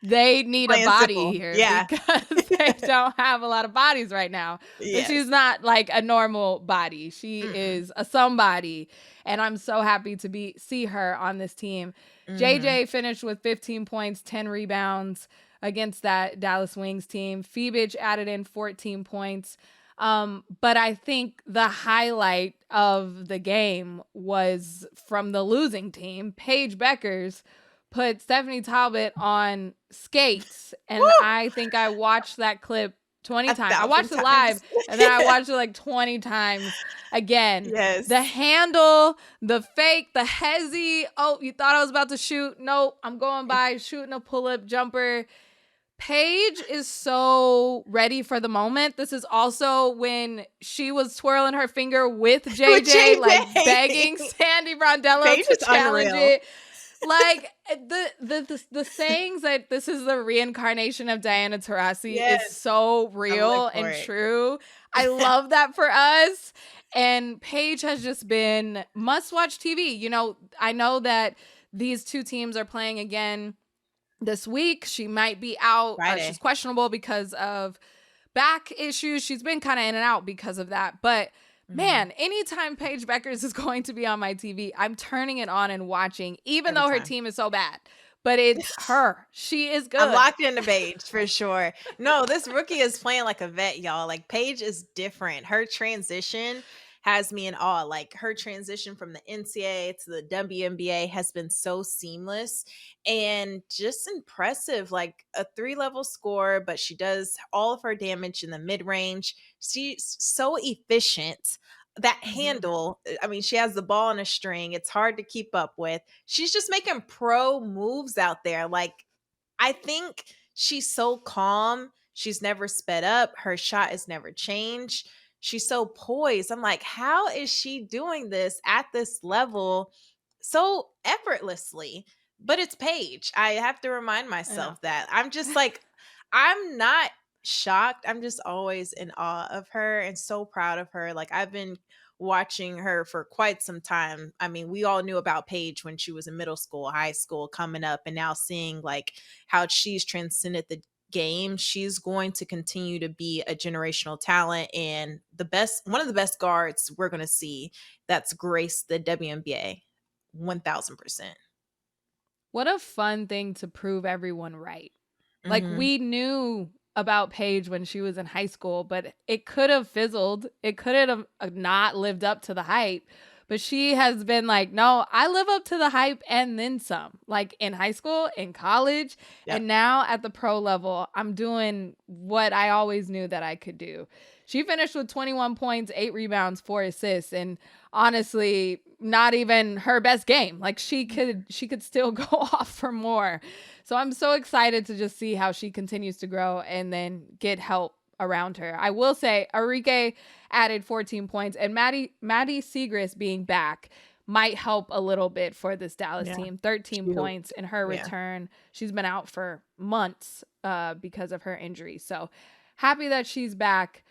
They need a Plain and body simple. here Yeah. because they don't have a lot of bodies right now. But she's Yes. not like a normal body. She Mm-mm. is a somebody. And I'm so happy to see her on this team. Mm-hmm. JJ finished with 15 points, 10 rebounds against that Dallas Wings team. Phoebich added in 14 points. But I think the highlight of the game was from the losing team. Paige Bueckers put Stephanie Talbot on skates, and Woo! I think I watched that clip 20 times. I 1,000 watched it live, times. and then I watched it like 20 times again. The Yes. handle, the fake, the hezzy. Oh, you thought I was about to shoot? Nope, I'm going by shooting a pull-up jumper. Paige is so ready for the moment. This is also when she was twirling her finger with With JJ, like begging JJ. Sandy Brondello Paige to is challenge unreal. it. Like the sayings that this is the reincarnation of Diana Taurasi is Yes. so I'm live real for and it. true. I love that for us. And Paige has just been must-watch TV. I know that these two teams are playing again this week. She might be out. She's Friday. questionable because of back issues. She's been kind of in and out because of that. But Mhm. man, anytime Paige Bueckers is going to be on my TV, I'm turning it on and watching, even Every though her time. team is so bad. But it's her. She is I'm good. locked into Paige for sure. No, this rookie is playing like a vet, y'all. Like, Paige is different. Her transition has me in awe. Like, her transition from the NCAA to the WNBA has been so seamless and just impressive. Like, a 3-level score, but she does all of her damage in the mid range. She's so efficient. That Mhm. handle, I mean, she has the ball on a string. It's hard to keep up with. She's just making pro moves out there. Like, I think she's so calm. She's never sped up. Her shot is never changed. She's so poised. I'm like, how is she doing this at this level so effortlessly? But it's Paige. I have to remind I know. myself that. I'm just like, I'm not shocked. I'm just always in awe of her and so proud of her. Like, I've been watching her for quite some time. I mean, we all knew about Paige when she was in middle school, high school, coming up, and now seeing like how she's transcended the game. She's going to continue to be a generational talent and one of the best guards we're going to see that's graced the WNBA. 1000%. What a fun thing to prove everyone right. Like, Mm-hmm. we knew about Paige when she was in high school, but it could have fizzled. It could have not lived up to the hype. But she has been like, no, I live up to the hype and then some. Like, in high school, in college, Yep. and now at the pro level, I'm doing what I always knew that I could do. She finished with 21 points, 8 rebounds, 4 assists, and honestly, not even her best game. Like, she could still go off for more. So I'm so excited to just see how she continues to grow and then get help around her. I will say Arike added 14 points, and Maddie Segrist being back might help a little bit for this Dallas Yeah. team. 13 Cute. points in her Yeah. return. She's been out for months because of her injury. So happy that she's back.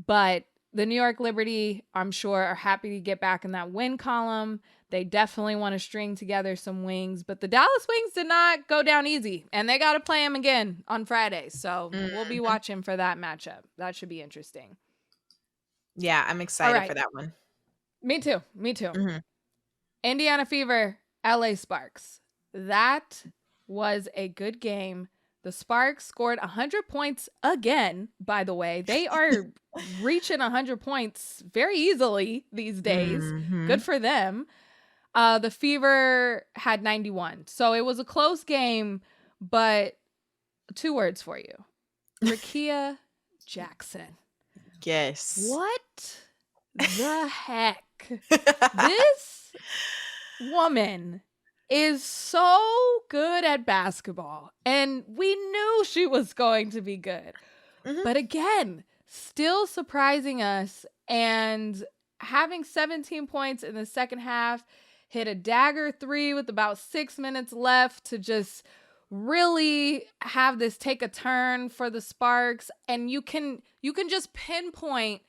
But the New York Liberty, I'm sure, are happy to get back in that win column. They definitely want to string together some wings, but the Dallas Wings did not go down easy, and they got to play them again on Friday. So we'll be Mhm. watching for that matchup. That should be interesting. Yeah, I'm All excited for right. that one. Me too. Me too. Mhm. Indiana Fever, LA Sparks. That was a good game. The Sparks scored 100 points again, by the way. They are reaching 100 points very easily these days. Mm-hmm. Good for them. The Fever had 91. So it was a close game, but 2 words for you. Rickea Jackson. Yes. What the heck? This woman is so good at basketball, and we knew she was going to be good. Mm-hmm. But again, still surprising us and having 17 points in the second half, hit a dagger 3 with about 6 minutes left to just really have this take a turn for the Sparks. And you can just pinpoint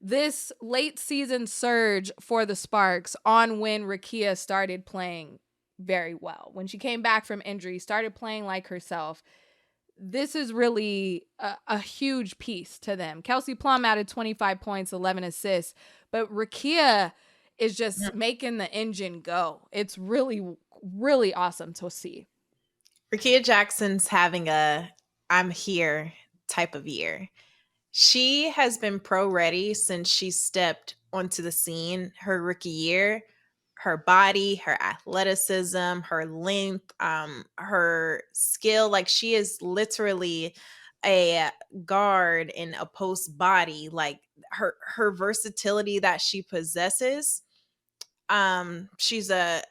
this late season surge for the Sparks on when Rickea started playing very well. When she came back from injury, started playing like herself. This is really a huge piece to them. Kelsey Plum added 25 points, 11 assists, but Rickea is just making the engine go. It's really, really awesome to see. Rickea Jackson's having a I'm here type of year. She has been pro ready since she stepped onto the scene her rookie year. Her body, her athleticism, her length, her skill, like she is literally a guard in a post body. Like her versatility that she possesses, she's a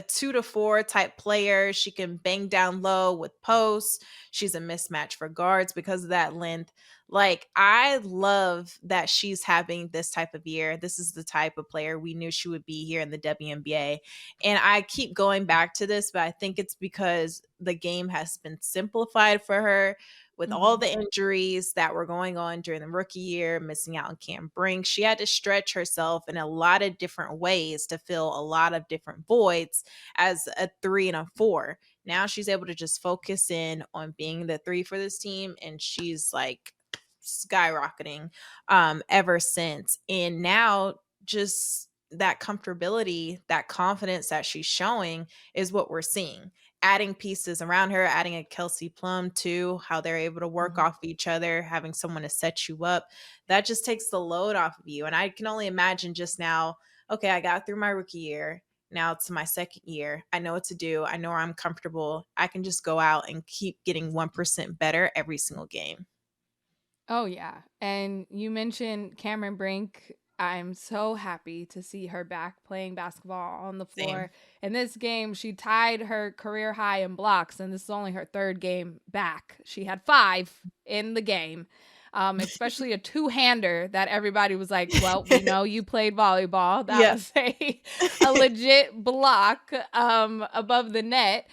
2 to 4 type player. She can bang down low with posts. She's a mismatch for guards because of that length. Like, I love that she's having this type of year. This is the type of player we knew she would be here in the WNBA. And I keep going back to this, but I think it's because the game has been simplified for her with all the injuries that were going on during the rookie year, missing out on Cam Brink. She had to stretch herself in a lot of different ways to fill a lot of different voids as a 3 and a 4. Now she's able to just focus in on being the 3 for this team, and she's like skyrocketing ever since. And now just that comfortability, that confidence that she's showing is what we're seeing. Adding pieces around her, adding a Kelsey Plum too, how they're able to work off each other, having someone to set you up, that just takes the load off of you. And I can only imagine just now, okay, I got through my rookie year. Now it's my second year. I know what to do. I know where I'm comfortable. I can just go out and keep getting 1% better every single game. Oh, yeah. And you mentioned Cameron Brink. I'm so happy to see her back playing basketball on the floor. Same. In this game, she tied her career high in blocks, and this is only her 3rd game back. She had 5 in the game, especially a 2-hander that everybody was like, well, we know you played volleyball. That was a legit block above the net.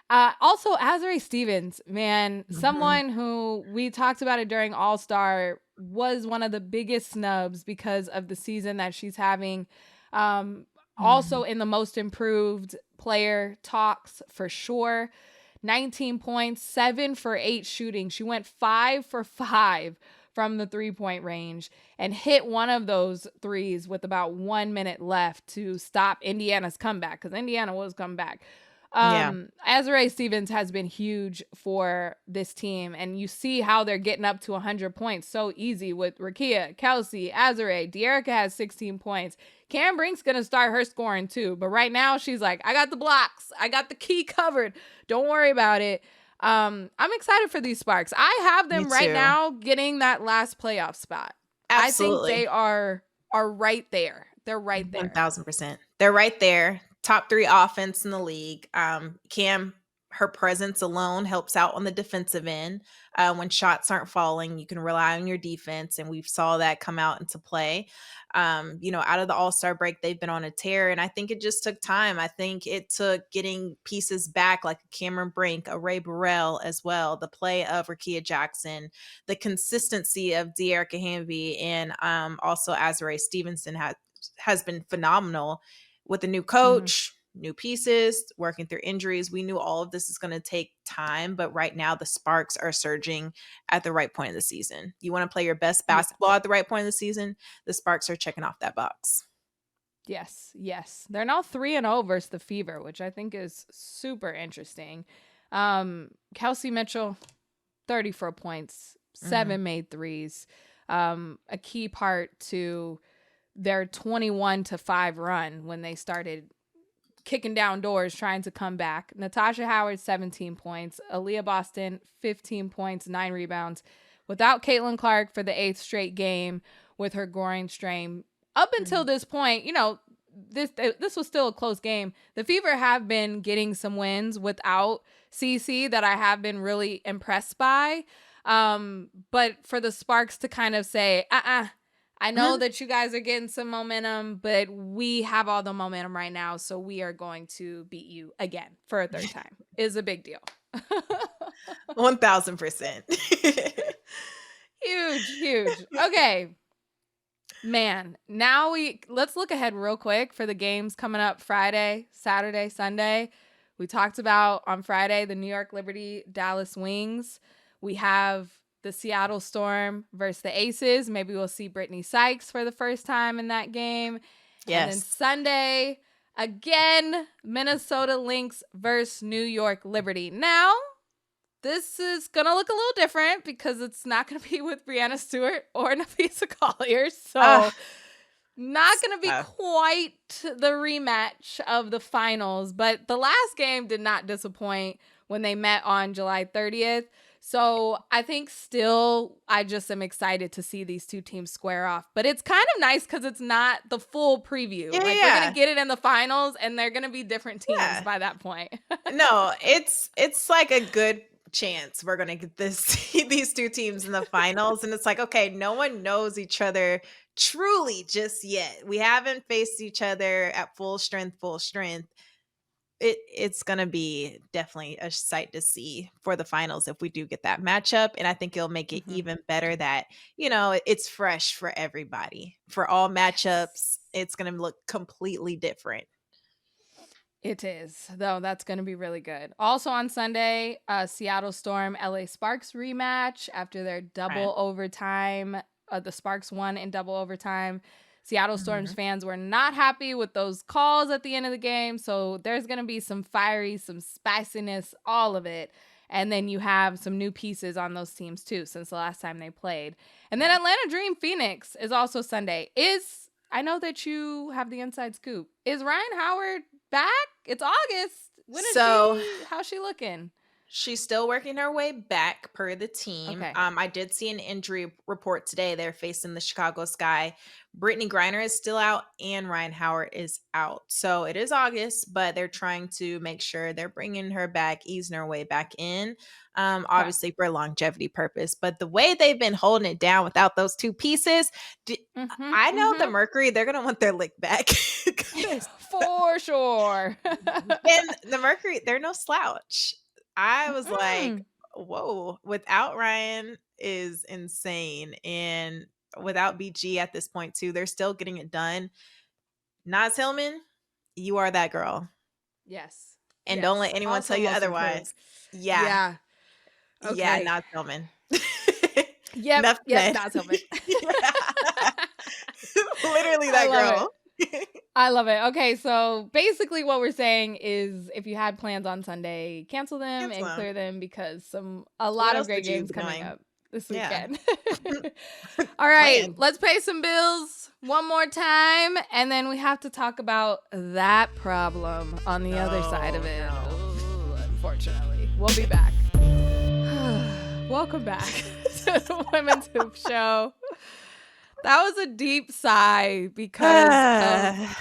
Also, Azurá Stevens, man, someone who we talked about it during All-Star, was one of the biggest snubs because of the season that she's having. Also in the most improved player talks for sure. 19 points, 7 for 8 shooting. She went 5 for 5 from the 3-point range and hit one of those threes with about 1 minute left to stop Indiana's comeback, because Indiana was coming back. Azurá Stevens has been huge for this team, and you see how they're getting up to 100 points so easy with Rickea, Kelsey, Azurá. De'Erica has 16 points. Cam Brink's gonna start her scoring too, but right now she's like, I got the blocks, I got the key covered, don't worry about it. I'm excited for these Sparks. I have them right now getting that last playoff spot. Absolutely. I think they are right there. They're right there. 1000%. They're right there. Top 3 offense in the league. Cam, her presence alone helps out on the defensive end. When shots aren't falling, you can rely on your defense, and we saw that come out into play. Out of the All-Star break, they've been on a tear, and I think it just took time. I think it took getting pieces back like Cameron Brink, a Ray Burrell as well, the play of Rickea Jackson, the consistency of De'Erica Hamby, and also Azurá Stevenson has been phenomenal. With a new coach, new pieces, working through injuries. We knew all of this is going to take time, but right now the Sparks are surging at the right point of the season. You want to play your best basketball at the right point of the season, the Sparks are checking off that box. Yes, yes. They're now 3-0 versus the Fever, which I think is super interesting. Kelsey Mitchell, 34 points, 7 made threes. A key part to their 21-5 run when they started kicking down doors trying to come back. Natasha Howard, 17 points. Aaliyah Boston, 15 points, 9 rebounds. Without Caitlin Clark for the 8th straight game with her groin strain. Up until this point, you know, this was still a close game. The Fever have been getting some wins without CC that I have been really impressed by. But for the Sparks to kind of say, I know that you guys are getting some momentum, but we have all the momentum right now, so we are going to beat you again for a third time is a big deal. 1000%. Huge. Okay. Man, now let's look ahead real quick for the games coming up Friday, Saturday, Sunday. We talked about on Friday the New York Liberty Dallas Wings. We have the Seattle Storm versus the Aces. Maybe we'll see Brittney Sykes for the first time in that game. Yes. And then Sunday, again, Minnesota Lynx versus New York Liberty. Now, this is going to look a little different because it's not going to be with Breanna Stewart or Napisa Collier. So not going to be quite the rematch of the finals. But the last game did not disappoint when they met on July 30th. So I think still I just am excited to see these two teams square off. But it's kind of nice because it's not the full preview. We're going to get it in the finals and they're going to be different teams by that point. No, it's like a good chance we're gonna get these two teams in the finals, and it's like, okay, no one knows each other truly just yet. We haven't faced each other at full strength. It's gonna be definitely a sight to see for the finals if we do get that matchup, and I think it'll make it even better that, you know, it's fresh for everybody. For all matchups, it's gonna look completely different. It is, though. That's going to be really good. Also on Sunday, Seattle Storm, LA Sparks rematch after their double overtime. The Sparks won in double overtime. Seattle Storm's fans were not happy with those calls at the end of the game. So there's going to be some fiery, some spiciness, all of it. And then you have some new pieces on those teams too since the last time they played. And then Atlanta Dream Phoenix is also Sunday. I know that you have the inside scoop. Is Ryan Howard back? It's August. How's she looking? She's still working her way back per the team. Okay. I did see an injury report today. They're facing the Chicago Sky. Brittney Griner is still out and Ryan Howard is out. So it is August, but they're trying to make sure they're bringing her back, easing her way back in, obviously for longevity purpose. But the way they've been holding it down without those two pieces, I know the Mercury, they're going to want their lick back. For sure. And the Mercury, they're no slouch. I was like, whoa, without Ryan is insane. And without BG at this point, too, they're still getting it done. Naz Hillman, you are that girl. Yes. And don't let anyone tell you otherwise. Yeah. Okay. Yeah, Naz Hillman. Yep, Naz Hillman. Literally that girl. I love it. Okay, so basically what we're saying is if you had plans on Sunday, cancel them and clear them because a lot of great games coming up this weekend. All right, let's pay some bills one more time, and then we have to talk about that problem on the other side of it. Ooh, unfortunately. We'll be back. Welcome back to the Women's Hoop Show. That was a deep sigh because of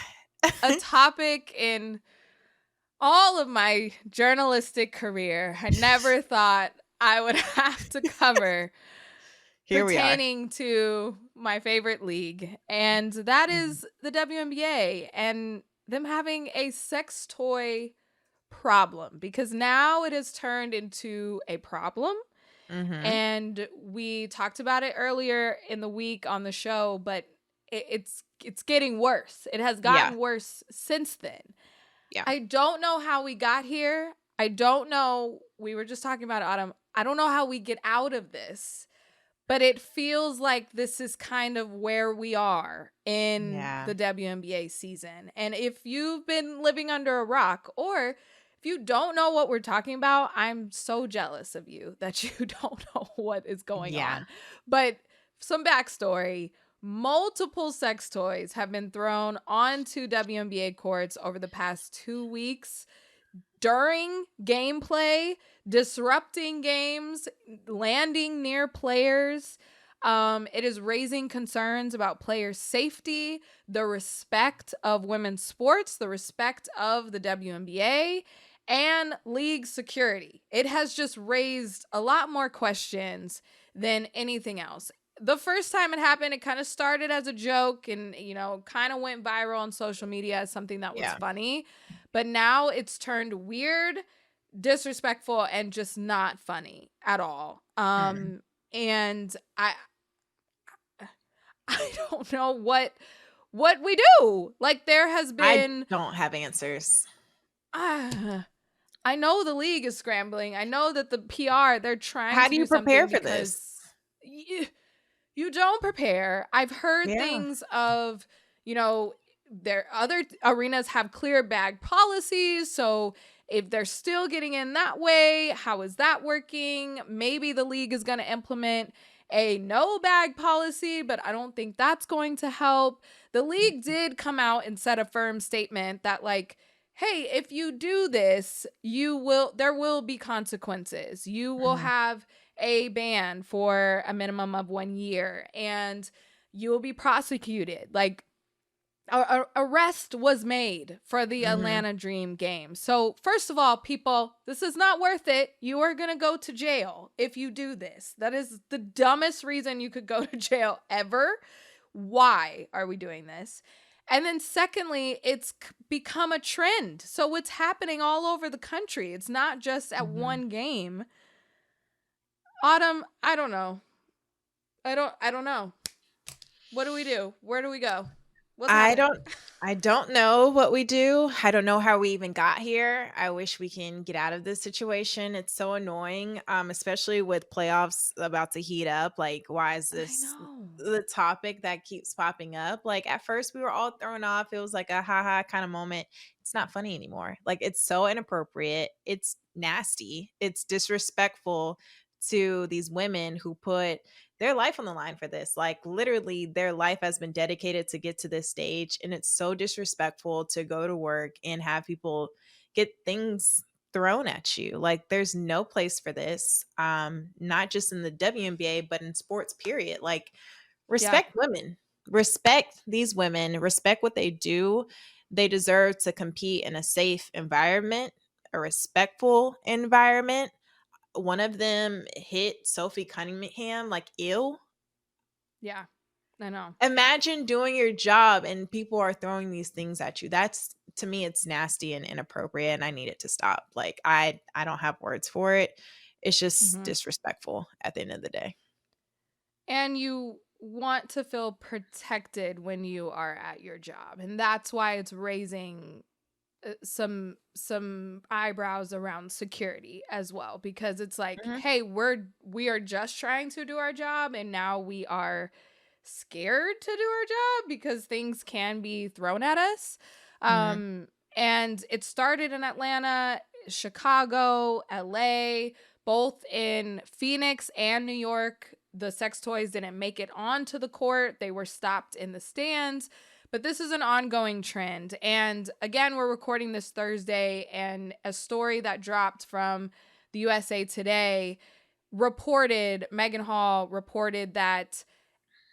a topic in all of my journalistic career I never thought I would have to cover pertaining to my favorite league. And that is the WNBA and them having a sex toy problem because now it has turned into a problem. And we talked about it earlier in the week on the show, but it's getting worse. It has gotten worse since then. Yeah. I don't know how we got here. I don't know. We were just talking about it, Autumn. I don't know how we get out of this, but it feels like this is kind of where we are in Yeah. the WNBA season. And if you've been living under a rock, or if you don't know what we're talking about, I'm so jealous of you that you don't know what is going Yeah. on. But some backstory. Multiple sex toys have been thrown onto WNBA courts over the past 2 weeks during gameplay, disrupting games, landing near players. It is raising concerns about player safety, the respect of women's sports, the respect of the WNBA, and league security. It has just raised a lot more questions than anything else. The first time it happened, it kind of started as a joke and, kind of went viral on social media as something that was funny. But now it's turned weird, disrespectful, and just not funny at all. And I don't know what we do. Like, there has been, I don't have answers. I know the league is scrambling. I know that the PR, they're trying How to do do you prepare something for because this? you don't prepare. I've heard things of, their other arenas have clear bag policies. So if they're still getting in that way, how is that working? Maybe the league is going to implement a no bag policy, but I don't think that's going to help. The league did come out and set a firm statement that, like, hey, if you do this, there will be consequences. You will have a ban for a minimum of 1 year, and you will be prosecuted. Like, arrest was made for the Atlanta Dream game. So first of all, people, this is not worth it. You are going to go to jail if you do this. That is the dumbest reason you could go to jail ever. Why are we doing this? And then secondly, it's become a trend. So it's happening all over the country. It's not just at one game. Autumn, I don't know. I don't know. What do we do? Where do we go? What's happening? I don't know what we do. I don't know how we even got here. I wish we can get out of this situation. It's so annoying, especially with playoffs about to heat up. Like, why is this the topic that keeps popping up? Like, at first we were all thrown off. It was like a haha kind of moment. It's not funny anymore. Like, it's so inappropriate. It's nasty. It's disrespectful to these women who put their life on the line for this. Like, literally their life has been dedicated to get to this stage, and it's so disrespectful to go to work and have people get things thrown at you. Like, there's no place for this, not just in the WNBA but in sports period. Like, respect women, respect these women, respect what they do. They deserve to compete in a safe environment, a respectful environment. One of them hit Sophie Cunningham, like, ew. Yeah, I know. Imagine doing your job and people are throwing these things at you. That's, to me, it's nasty and inappropriate, and I need it to stop. Like, I don't have words for it. It's just disrespectful at the end of the day. And you want to feel protected when you are at your job, and that's why it's raising some eyebrows around security as well, because it's like, hey, we are just trying to do our job, and now we are scared to do our job because things can be thrown at us. And it started in Atlanta, Chicago, LA, both in Phoenix and New York. The sex toys didn't make it onto the court. They were stopped in the stands. But this is an ongoing trend. And again, we're recording this Thursday, and a story that dropped from the USA Today Megan Hall reported that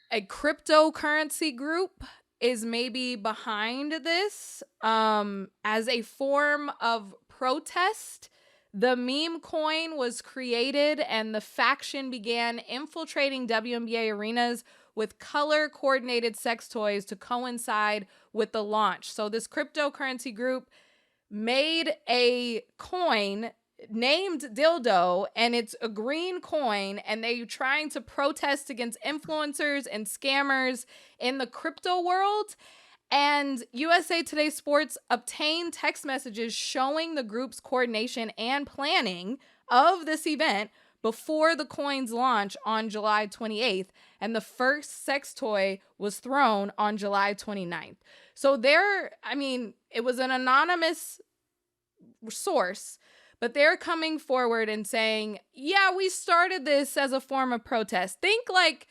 a cryptocurrency group is maybe behind this as a form of protest. The meme coin was created, and the faction began infiltrating WNBA arenas with color-coordinated sex toys to coincide with the launch. So this cryptocurrency group made a coin named Dildo, and it's a green coin, and they're trying to protest against influencers and scammers in the crypto world. And USA Today Sports obtained text messages showing the group's coordination and planning of this event before the coins launch on July 28th, and the first sex toy was thrown on July 29th. So it was an anonymous source, but they're coming forward and saying, yeah, we started this as a form of protest. Think like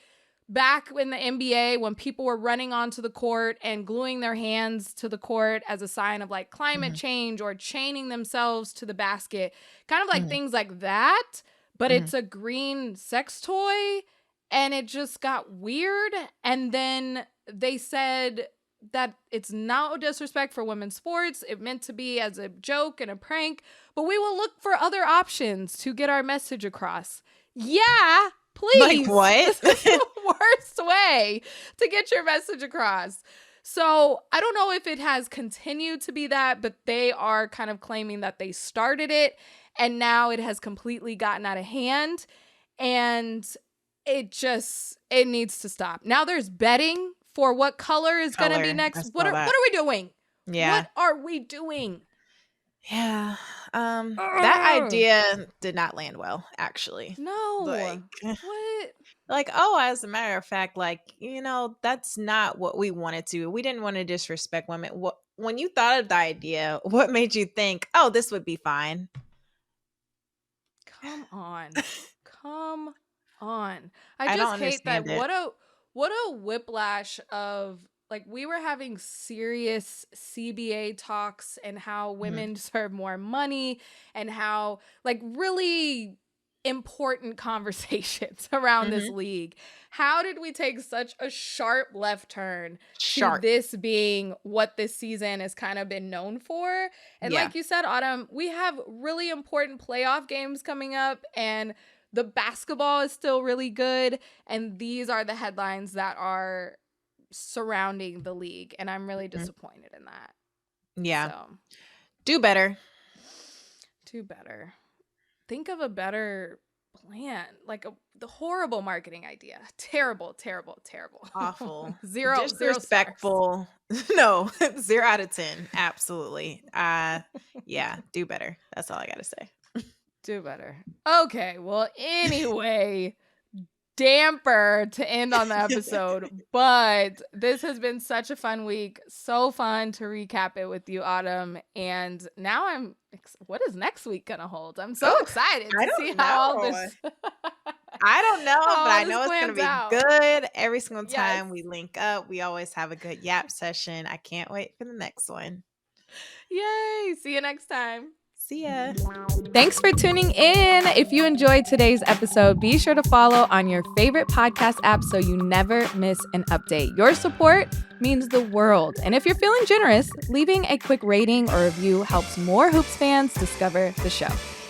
back in the NBA when people were running onto the court and gluing their hands to the court as a sign of like climate change, or chaining themselves to the basket, kind of like things like that. But it's a green sex toy, and it just got weird. And then they said that it's no disrespect for women's sports. It meant to be as a joke and a prank, but we will look for other options to get our message across. Yeah, please. Like what? This is the worst way to get your message across. So I don't know if it has continued to be that, but they are kind of claiming that they started it and now it has completely gotten out of hand, and it needs to stop. Now there's betting for what color is going to be next. What are we doing? Yeah. What are we doing? Yeah. That idea did not land well, actually. No. Like, what? Like, as a matter of fact, like, that's not what we wanted to. We didn't want to disrespect women. When you thought of the idea, what made you think, this would be fine? Come on. Come on. I just hate that. What a whiplash of, like, we were having serious CBA talks and how women deserve more money and how, like, really important conversations around this league. How did we take such a sharp left turn to this being what this season has kind of been known for? And like you said, Autumn, we have really important playoff games coming up, and the basketball is still really good, and these are the headlines that are surrounding the league, and I'm really disappointed in that. Yeah. So, do better. Think of a better plan. Like the horrible marketing idea. Terrible. Awful. Zero Disrespectful. No, 0 out of 10. Absolutely. Yeah, do better. That's all I got to say. Do better. Okay, well, anyway, damper to end on the episode, but this has been such a fun week. So fun to recap it with you, Autumn. And now what is next week gonna hold? I'm so excited to see how all this I don't know, but I know it's gonna be good. Every single time we link up, we always have a good yap session. I can't wait for the next one. Yay! See you next time. See ya. Thanks for tuning in. If you enjoyed today's episode, be sure to follow on your favorite podcast app so you never miss an update. Your support means the world. And if you're feeling generous, leaving a quick rating or review helps more Hoops fans discover the show.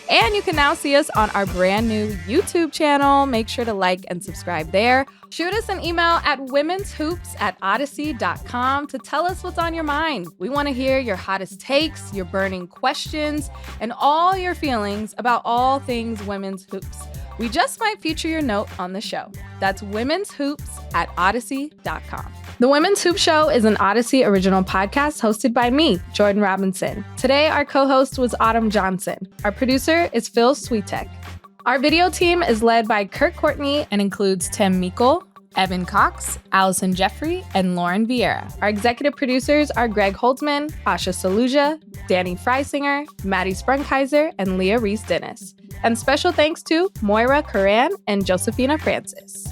And you can now see us on our brand new YouTube channel. Make sure to like and subscribe there. Shoot us an email at womenshoops@odyssey.com to tell us what's on your mind. We want to hear your hottest takes, your burning questions, and all your feelings about all things women's hoops. We just might feature your note on the show. That's womenshoops@odyssey.com. The Women's Hoop Show is an Odyssey original podcast hosted by me, Jordan Robinson. Today, our co-host was Autumn Johnson. Our producer is Phil Switek. Our video team is led by Kurt Courtney and includes Tim Meikle, Evan Cox, Allison Jeffrey, and Lauren Vieira. Our executive producers are Greg Holtzman, Asha Saluja, Danny Freisinger, Maddie Sprunkeiser, and Leah Reese-Dennis. And special thanks to Moira Curran and Josephina Francis.